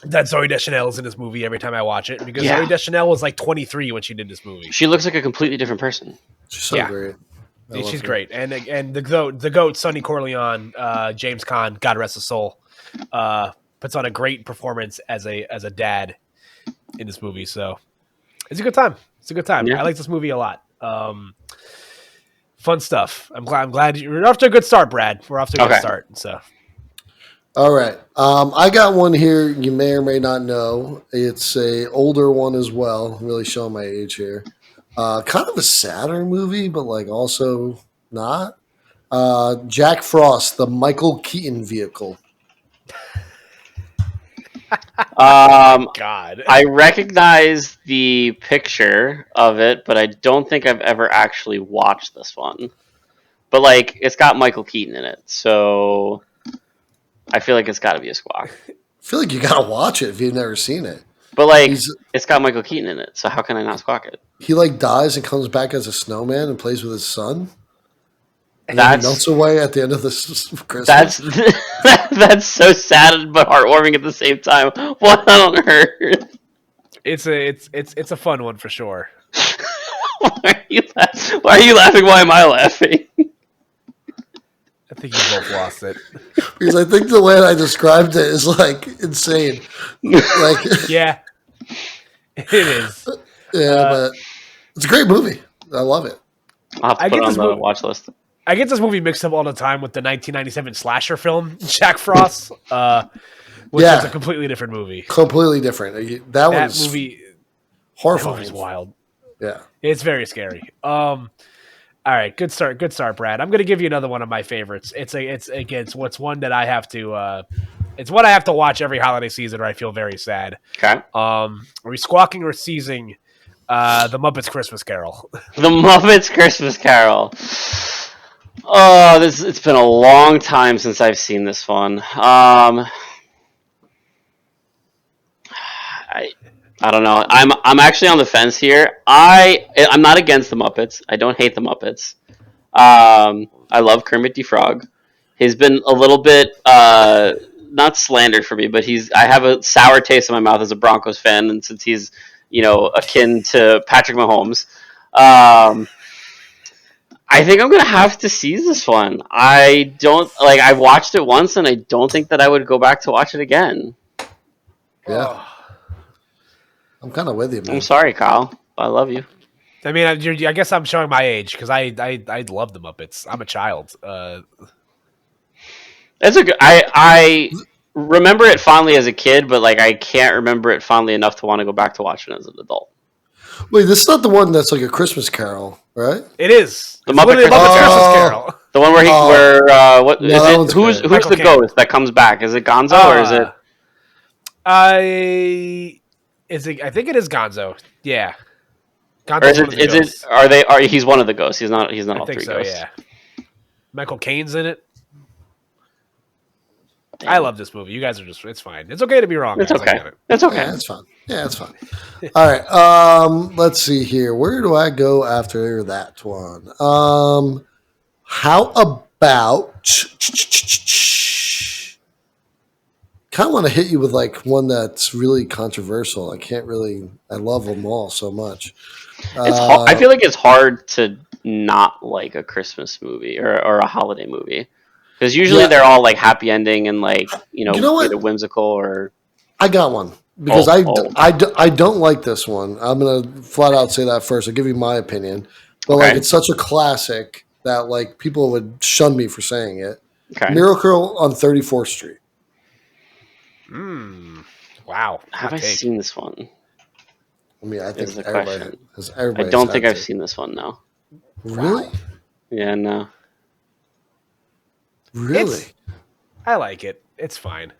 A: that Zooey Deschanel is in this movie every time I watch it because Zooey Deschanel was like 23 when she did this movie.
C: She looks like a completely different person.
B: She's so great.
A: She's great. And the goat Sonny Corleone, James Caan, God rest his soul, puts on a great performance as a dad in this movie. So it's a good time. Yeah. I like this movie a lot. Fun stuff. I'm glad you're off to a good start, Brad. We're off to a good start. So.
B: All right. I got one here you may or may not know. It's a older one as well. I'm really showing my age here. Kind of a sadder movie, but like also not. Jack Frost, the Michael Keaton vehicle.
A: God.
C: I recognize the picture of it, but I don't think I've ever actually watched this one. But like, it's got Michael Keaton in it, so I feel like it's got to be a Squawk.
B: I feel like you got to watch it if you've never seen it.
C: But like, it's got Michael Keaton in it, so how can I not Squawk it?
B: He like dies and comes back as a snowman and plays with his son. And then he melts away at the end of this Christmas.
C: That's so sad but heartwarming at the same time. What on earth?
A: It's a fun one for sure.
C: Why are you laughing? Why am I laughing?
A: I think you both lost it.
B: Because I think the way I described it is like insane. Like
A: yeah, it is.
B: Yeah, but it's a great movie. I love it.
C: I'll have to put it on the watch list.
A: I get this movie mixed up all the time with the 1997 slasher film Jack Frost, which is a completely different movie.
B: Completely different. That
A: movie,
B: horrifying.
A: That movie's wild.
B: Yeah,
A: it's very scary. All right, good start, Brad. I'm going to give you another one of my favorites. It's one that I have to. It's what I have to watch every holiday season, or I feel very sad.
C: Okay.
A: Are we squawking or seizing? The Muppets Christmas Carol.
C: The Muppets Christmas Carol. Oh, it's been a long time since I've seen this one. I don't know. I'm actually on the fence here. I'm not against the Muppets. I don't hate the Muppets. I love Kermit the Frog. He's been a little bit not slandered for me, but I have a sour taste in my mouth as a Broncos fan, and since he's akin to Patrick Mahomes. I think I'm going to have to seize this one. I watched it once, and I don't think that I would go back to watch it again.
B: Yeah. I'm kind of with you, man.
C: I'm sorry, Kyle. I love you.
A: I mean, I guess I'm showing my age because I love the Muppets. I'm a child.
C: That's a good. I remember it fondly as a kid, but like I can't remember it fondly enough to want to go back to watch it as an adult.
B: Wait, this is not the one that's like a Christmas Carol, right?
A: It is.
C: The Muppet Christmas
A: Carol.
C: The one where what is it? Who's the ghost that comes back? Is it Gonzo or is it?
A: I think it is Gonzo. Yeah.
C: Gonzo. He's one of the ghosts. He's not all three ghosts.
A: Yeah. Michael Caine's in it. Damn. I love this movie. You guys are it's fine. It's okay to be wrong.
C: It's okay. It's okay.
B: Yeah, it's fine. Yeah, it's fine. All right. Let's see here. Where do I go after that one? How about kind of want to hit you with like one that's really controversial. I love them all so much.
C: It's hard. I feel like it's hard to not like a Christmas movie or a holiday movie. Because usually they're all like happy ending and like either whimsical or.
B: I got one because I don't like this one. I'm gonna flat out say that first. I'll give you my opinion, but like it's such a classic that like people would shun me for saying it.
C: Okay.
B: Miracle on 34th Street.
A: Wow.
C: Have
A: Hot
C: I
A: take.
C: seen this one?
B: I mean, I think
C: Is the
B: everybody
C: question.
B: has.
C: I
B: Everybody's
C: don't
B: had
C: think I've
B: to.
C: seen this one, no.
B: Really?
C: Yeah, no.
B: Really?
A: I like it. It's fine.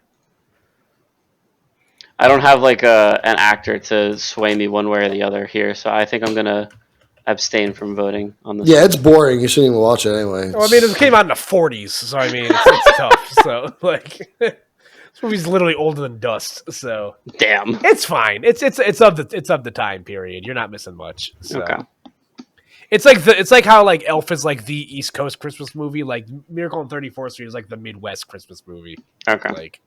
C: I don't have like an actor to sway me one way or the other here, so I think I'm gonna abstain from voting on this.
B: Yeah,
C: one.
B: it's boring. You shouldn't even watch it anyway.
A: Well, I mean, it came out in the 40s, so I mean, it's tough. So, like, this movie's literally older than dust. So,
C: Damn.
A: it's fine. It's of the time period. You're not missing much. So.
C: Okay.
A: It's like how like Elf is like the East Coast Christmas movie. Like Miracle on 34th Street is like the Midwest Christmas movie.
C: Okay.
A: Like,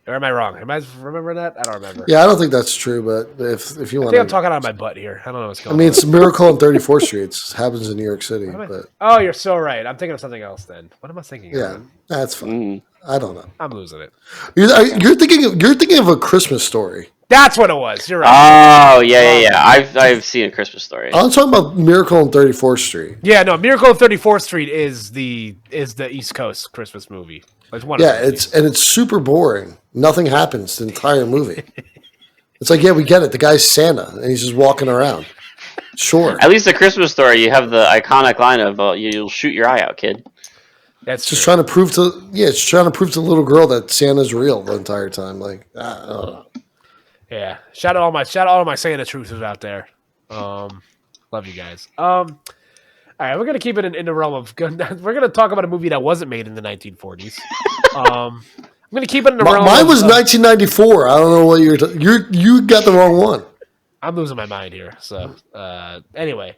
A: or am I wrong? Am I remembering that? I don't remember.
B: Yeah, I don't think that's true, but if you
A: I
B: want,
A: think I'm talking out of my butt here. I don't know what's
B: I
A: going
B: mean,
A: on.
B: it's Miracle on 34th Street. It happens in New York City,
A: What am I-
B: but
A: Oh, you're so right. I'm thinking of something else then. What am I thinking?
B: yeah,
A: Of?
B: that's fine. I don't know.
A: I'm losing it.
B: You're thinking of A Christmas Story.
A: That's what it was. You're right.
C: Oh yeah. I've seen A Christmas Story.
B: I'm talking about Miracle on 34th Street.
A: Yeah, no. Miracle on 34th Street is the East Coast Christmas movie. It's one.
B: Yeah, it's super boring. Nothing happens the entire movie. It's like, yeah, we get it. The guy's Santa, and he's just walking around. Sure.
C: At least A Christmas Story, you have the iconic line of "You'll shoot your eye out, kid."
A: That's
B: Just
A: true.
B: trying to prove to the little girl that Santa's real the entire time. Like, I don't know.
A: Yeah. Shout out all my Santa truthers out there. Love you guys. All right, we're gonna keep it in the realm of good. We're gonna talk about a movie that wasn't made in the 1940s. I'm gonna keep it in the realm.
B: Mine was 1994. I don't know what you got the wrong one.
A: I'm losing my mind here. So anyway,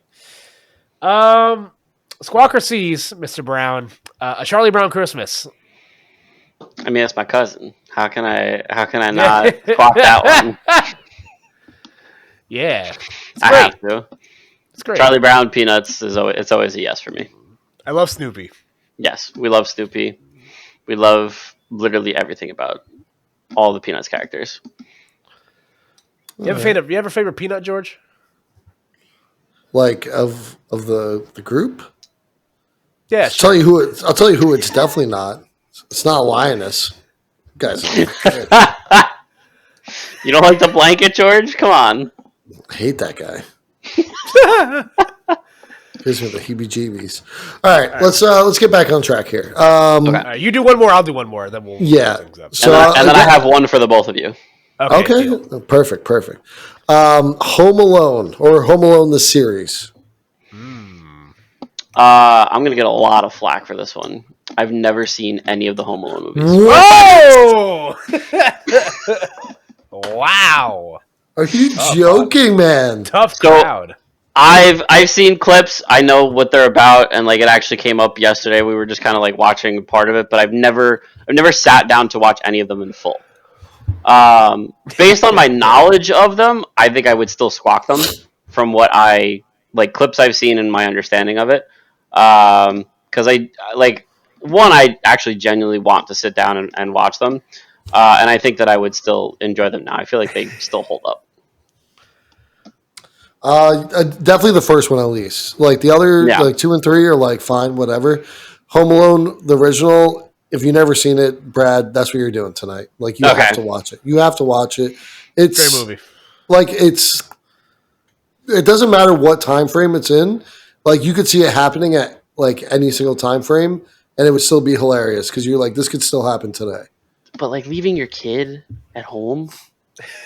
A: Squawker sees Mr. Brown, a Charlie Brown Christmas.
C: I mean, that's my cousin. How can I not squawk that one?
A: Yeah, it's
C: I
A: great.
C: have to.
A: It's great.
C: Charlie Brown Peanuts it's always a yes for me.
A: I love Snoopy.
C: Yes, we love Snoopy. We love literally everything about all the Peanuts characters.
A: You have a favorite Peanut, George?
B: Like of the group.
A: Yeah,
B: I'll tell you who it's definitely not. It's not Lioness. You guys,
C: You don't like the blanket, George? Come on.
B: I hate that guy. Gives me the heebie-jeebies. All right, let's get back on track here.
A: All right, you do one more. I'll do one more. Then we'll
B: Yeah.
A: things up.
B: So
C: And then I have one for the both of you.
B: okay,
A: deal.
B: perfect. Home Alone or Home Alone the series.
C: I'm gonna get a lot of flack for this one. I've never seen any of the Home Alone movies.
A: Oh! Wow.
B: Are you joking, man?
A: Tough
C: So-
A: crowd.
C: I've seen clips. I know what they're about, and like it actually came up yesterday. We were just kind of like watching part of it, but I've never sat down to watch any of them in full. Based on my knowledge of them, I think I would still squawk them from what I like clips I've seen and my understanding of it. Because I actually genuinely want to sit down and watch them, and I think that I would still enjoy them now. I feel like they still hold up.
B: Definitely the first one at least. Like the other, like 2 and 3 are like fine, whatever. Home Alone, the original. If you've never seen it, Brad, that's what you're doing tonight. Like you have to watch it. You have to watch it. It's
A: Great movie.
B: Like it doesn't matter what time frame it's in. Like you could see it happening at like any single time frame, and it would still be hilarious because you're like, this could still happen today.
C: But like leaving your kid at home,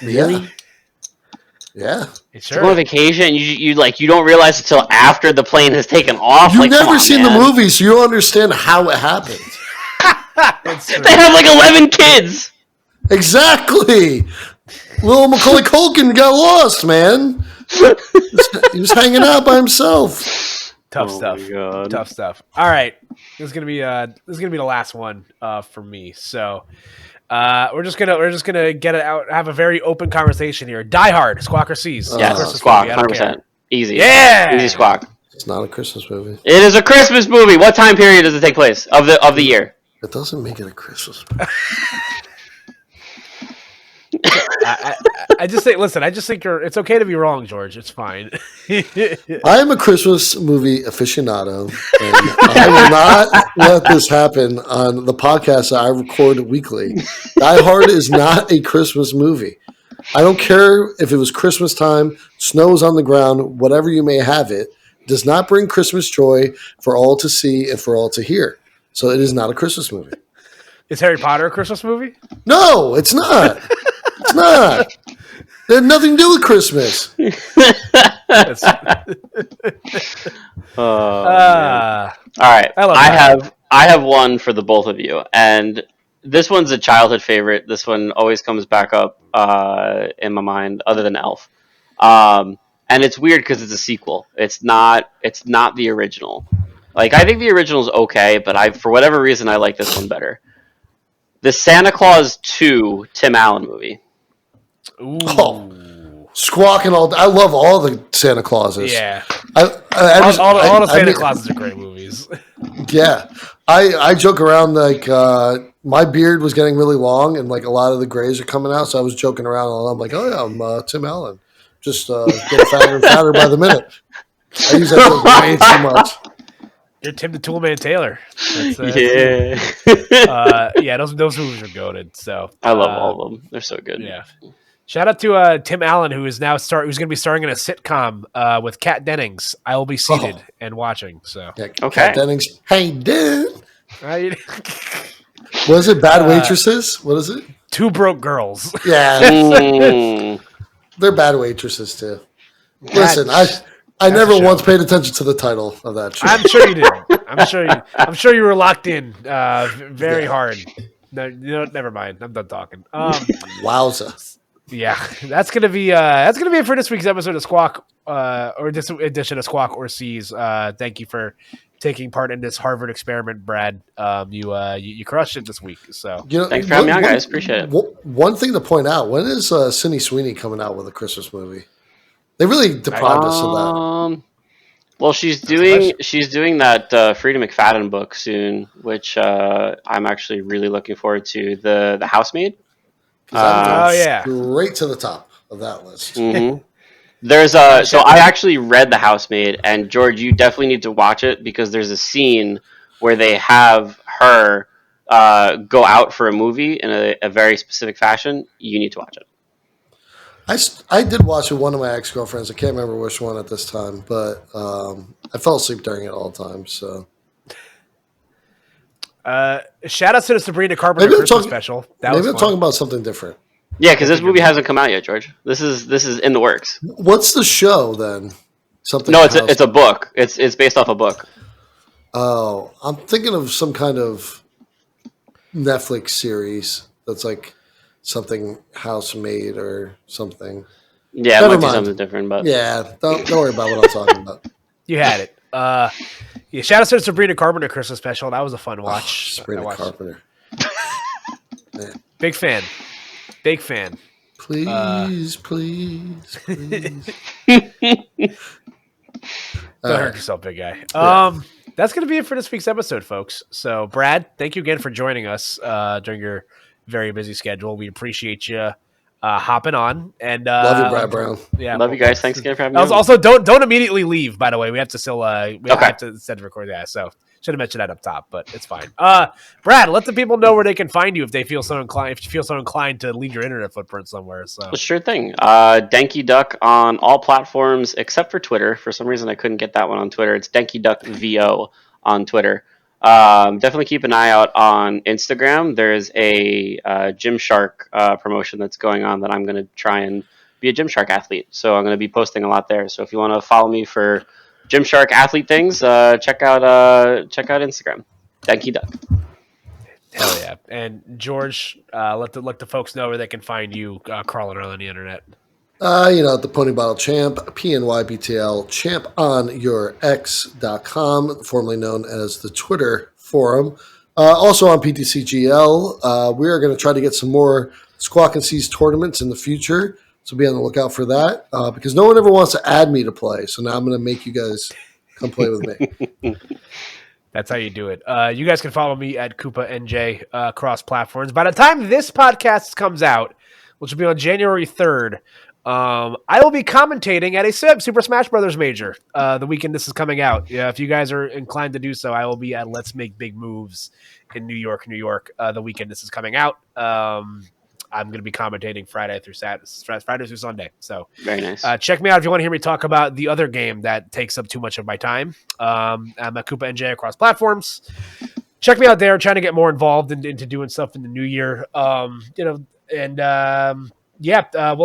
B: Yeah.
C: really?
B: Yeah.
C: To go on vacation, you don't realize until after the plane has taken off.
B: You've
C: like, come
B: never
C: on,
B: seen
C: man.
B: the movie, so you don't understand how it happened.
C: They have like 11 kids.
B: Exactly. Little Macaulay Culkin got lost, man. He was hanging out by himself.
A: Tough
C: Oh
A: stuff.
C: my God.
A: Tough stuff. All right, this is gonna be the last one for me. So we're just gonna get it out. Have a very open conversation here. Die Hard. Squawker sees.
C: Yes,
A: Christmas
C: Squawk,
A: movie, I don't care.
C: 100%. Easy.
A: Yeah!
C: Easy Squawk.
B: It's not a Christmas movie.
C: It is a Christmas movie. What time period does it take place of the year?
B: It doesn't make it a Christmas movie.
A: I just think, listen, I just think it's okay to be wrong, George. It's fine.
B: I am a Christmas movie aficionado, and I will not let this happen on the podcast that I record weekly. Die Hard is not a Christmas movie. I don't care if it was Christmas time, snow is on the ground, whatever you may have it, does not bring Christmas joy for all to see and for all to hear. So it is not a Christmas movie.
A: Is Harry Potter a Christmas movie?
B: No, it's not. It's not. It had nothing to do with Christmas.
C: All right, I have one for the both of you, and this one's a childhood favorite. This one always comes back up in my mind, other than Elf. And it's weird because it's a sequel. It's not the original. Like, I think the original is okay, but for whatever reason I like this one better. The Santa Claus 2 Tim Allen movie.
A: Ooh.
B: Oh, Squawk and all. I love all the Santa Clauses.
A: Yeah.
B: All
A: the Santa Clauses are great movies.
B: Yeah. I joke around like my beard was getting really long and like a lot of the grays are coming out. So I was joking around and I'm like, oh yeah, I'm Tim Allen. Just get fatter and fatter by the minute. I use that joke way too much.
A: You're Tim the Toolman Taylor.
C: Yeah.
A: Those movies are goated. So
C: I love all of them. They're so good.
A: Yeah. Shout out to Tim Allen, who is now who's going to be starring in a sitcom with Kat Dennings. I will be seated and watching. So
B: yeah,
C: okay.
B: Kat Dennings. Hey, dude.
A: Right.
B: Was it Bad Waitresses? What is it?
A: Two Broke Girls.
B: Yeah. They're bad waitresses too. Listen, I never once paid attention to the title of that show.
A: I'm sure you did. I'm sure you were locked in very hard. No, never mind. I'm done talking.
B: Wowza.
A: Yeah, that's gonna be it for this week's episode of Squawk, or this edition of Squawk or Seas. Thank you for taking part in this Harvard experiment, Brad. You crushed it this week. So
C: thanks for having me on, guys. Appreciate it.
B: One thing to point out: when is Sydney Sweeney coming out with a Christmas movie? They really deprived us of that.
C: Well, she's doing that Frida McFadden book soon, which I'm actually really looking forward to. The Housemaid.
B: Straight to the top of that list.
C: Mm-hmm. There's so I actually read The Housemaid, and George, you definitely need to watch it because there's a scene where they have her go out for a movie in a very specific fashion. You need to watch it.
B: I did watch it with one of my ex-girlfriends. I can't remember which one at this time, but I fell asleep during it all the time. So,
A: shout out to the Sabrina Carpenter Christmas special.
B: Maybe I'm talking about something different.
C: Yeah, because this movie hasn't come out yet, George. This is in the works.
B: What's the show then? Something?
C: No, it's a book. It's based off a book.
B: Oh, I'm thinking of some kind of Netflix series that's like something Housemaid or something.
C: Yeah, it might be something different, but
B: yeah, don't worry about what I'm talking about.
A: You had it. Shout out to the Sabrina Carpenter Christmas special. That was a fun watch.
B: Sabrina Carpenter.
A: Big fan.
B: Please.
A: Don't hurt yourself, big guy. That's going to be it for this week's episode, folks. So, Brad, thank you again for joining us during your very busy schedule. We appreciate you hopping on. And
B: love you, Brad Brown.
C: Yeah, love you guys. Thanks again for having me.
A: Also, don't immediately leave. By the way, we have to still have to set to record that. So, should have mentioned that up top, but it's fine. Brad, let the people know where they can find you if they feel so inclined. If you feel so inclined to leave your internet footprint somewhere. So
C: sure thing. Danky Duck on all platforms except for Twitter. For some reason, I couldn't get that one on Twitter. It's Danky Duck VO on Twitter. Definitely keep an eye out on Instagram. There's a Gymshark promotion that's going on that I'm going to try and be a Gymshark athlete. So I'm going to be posting a lot there. So if you want to follow me for Gymshark athlete things, check out Instagram. Danky Duck.
A: Hell yeah! And George, let the folks know where they can find you crawling around on the internet.
B: The Pony Bottle Champ, PNYBTL Champ on your X.com, formerly known as the Twitter forum. Also on PTCGL. We are going to try to get some more Squawk and Seas tournaments in the future. So be on the lookout for that because no one ever wants to add me to play. So now I'm going to make you guys come play with me.
A: That's how you do it. You guys can follow me at Koopa NJ across platforms. By the time this podcast comes out, which will be on January 3rd. I will be commentating at a Super Smash Brothers major the weekend this is coming out. Yeah, if you guys are inclined to do so, I will be at Let's Make Big Moves in New York, the weekend this is coming out. I'm going to be commentating Friday through Sunday. So
C: Very nice.
A: Check me out if you want to hear me talk about the other game that takes up too much of my time. I'm at Koopa NJ across platforms. Check me out there. Trying to get more involved into doing stuff in the new year. We'll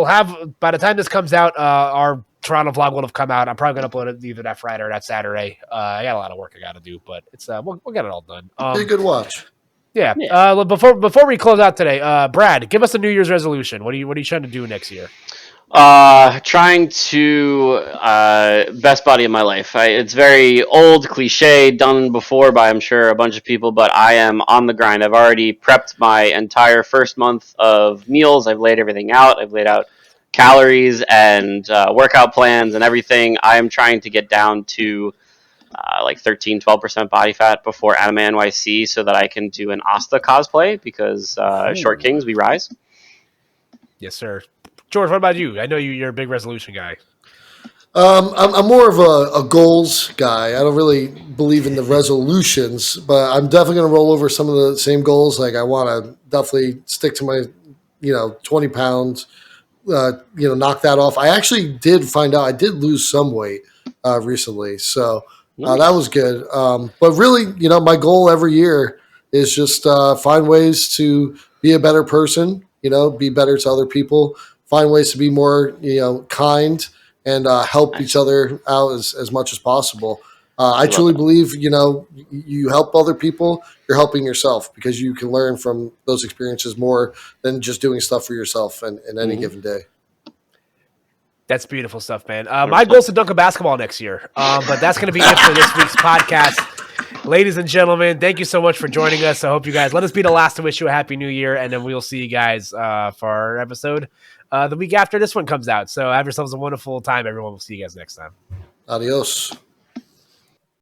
A: have, by the time this comes out, our Toronto vlog will have come out. I'm probably going to upload it either that Friday or that Saturday. I got a lot of work I got to do, but it's we'll get it all done.
B: Be a good watch.
A: Yeah. Before we close out today, Brad, give us a New Year's resolution. What are you trying to do next year?
C: Trying to best body of my life. It's very old, cliche, done before by I'm sure a bunch of people, but I am on the grind. I've already prepped my entire first month of meals. I've laid everything out. I've laid out calories and workout plans and everything. I am trying to get down to like 13-12% body fat before Anime NYC so that I can do an Asta cosplay because Short Kings, we rise.
A: Yes, sir. George, what about you? I know you're a big resolution guy.
B: I'm more of a goals guy. I don't really believe in the resolutions, but I'm definitely going to roll over some of the same goals. Like I want to definitely stick to my, 20 pounds, knock that off. I actually did find out I did lose some weight recently. So that was good. But really, my goal every year is just find ways to be a better person, be better to other people, find ways to be more, kind and help each other out as much as possible. I truly believe, you help other people, you're helping yourself because you can learn from those experiences more than just doing stuff for yourself in any given day.
A: That's beautiful stuff, man. My goal is to dunk a basketball next year, but that's going to be it for this week's podcast. Ladies and gentlemen, thank you so much for joining us. I hope you guys let us be the last to wish you a happy new year, and then we'll see you guys for our episode the week after this one comes out. So have yourselves a wonderful time, everyone. We'll see you guys next time.
B: Adios.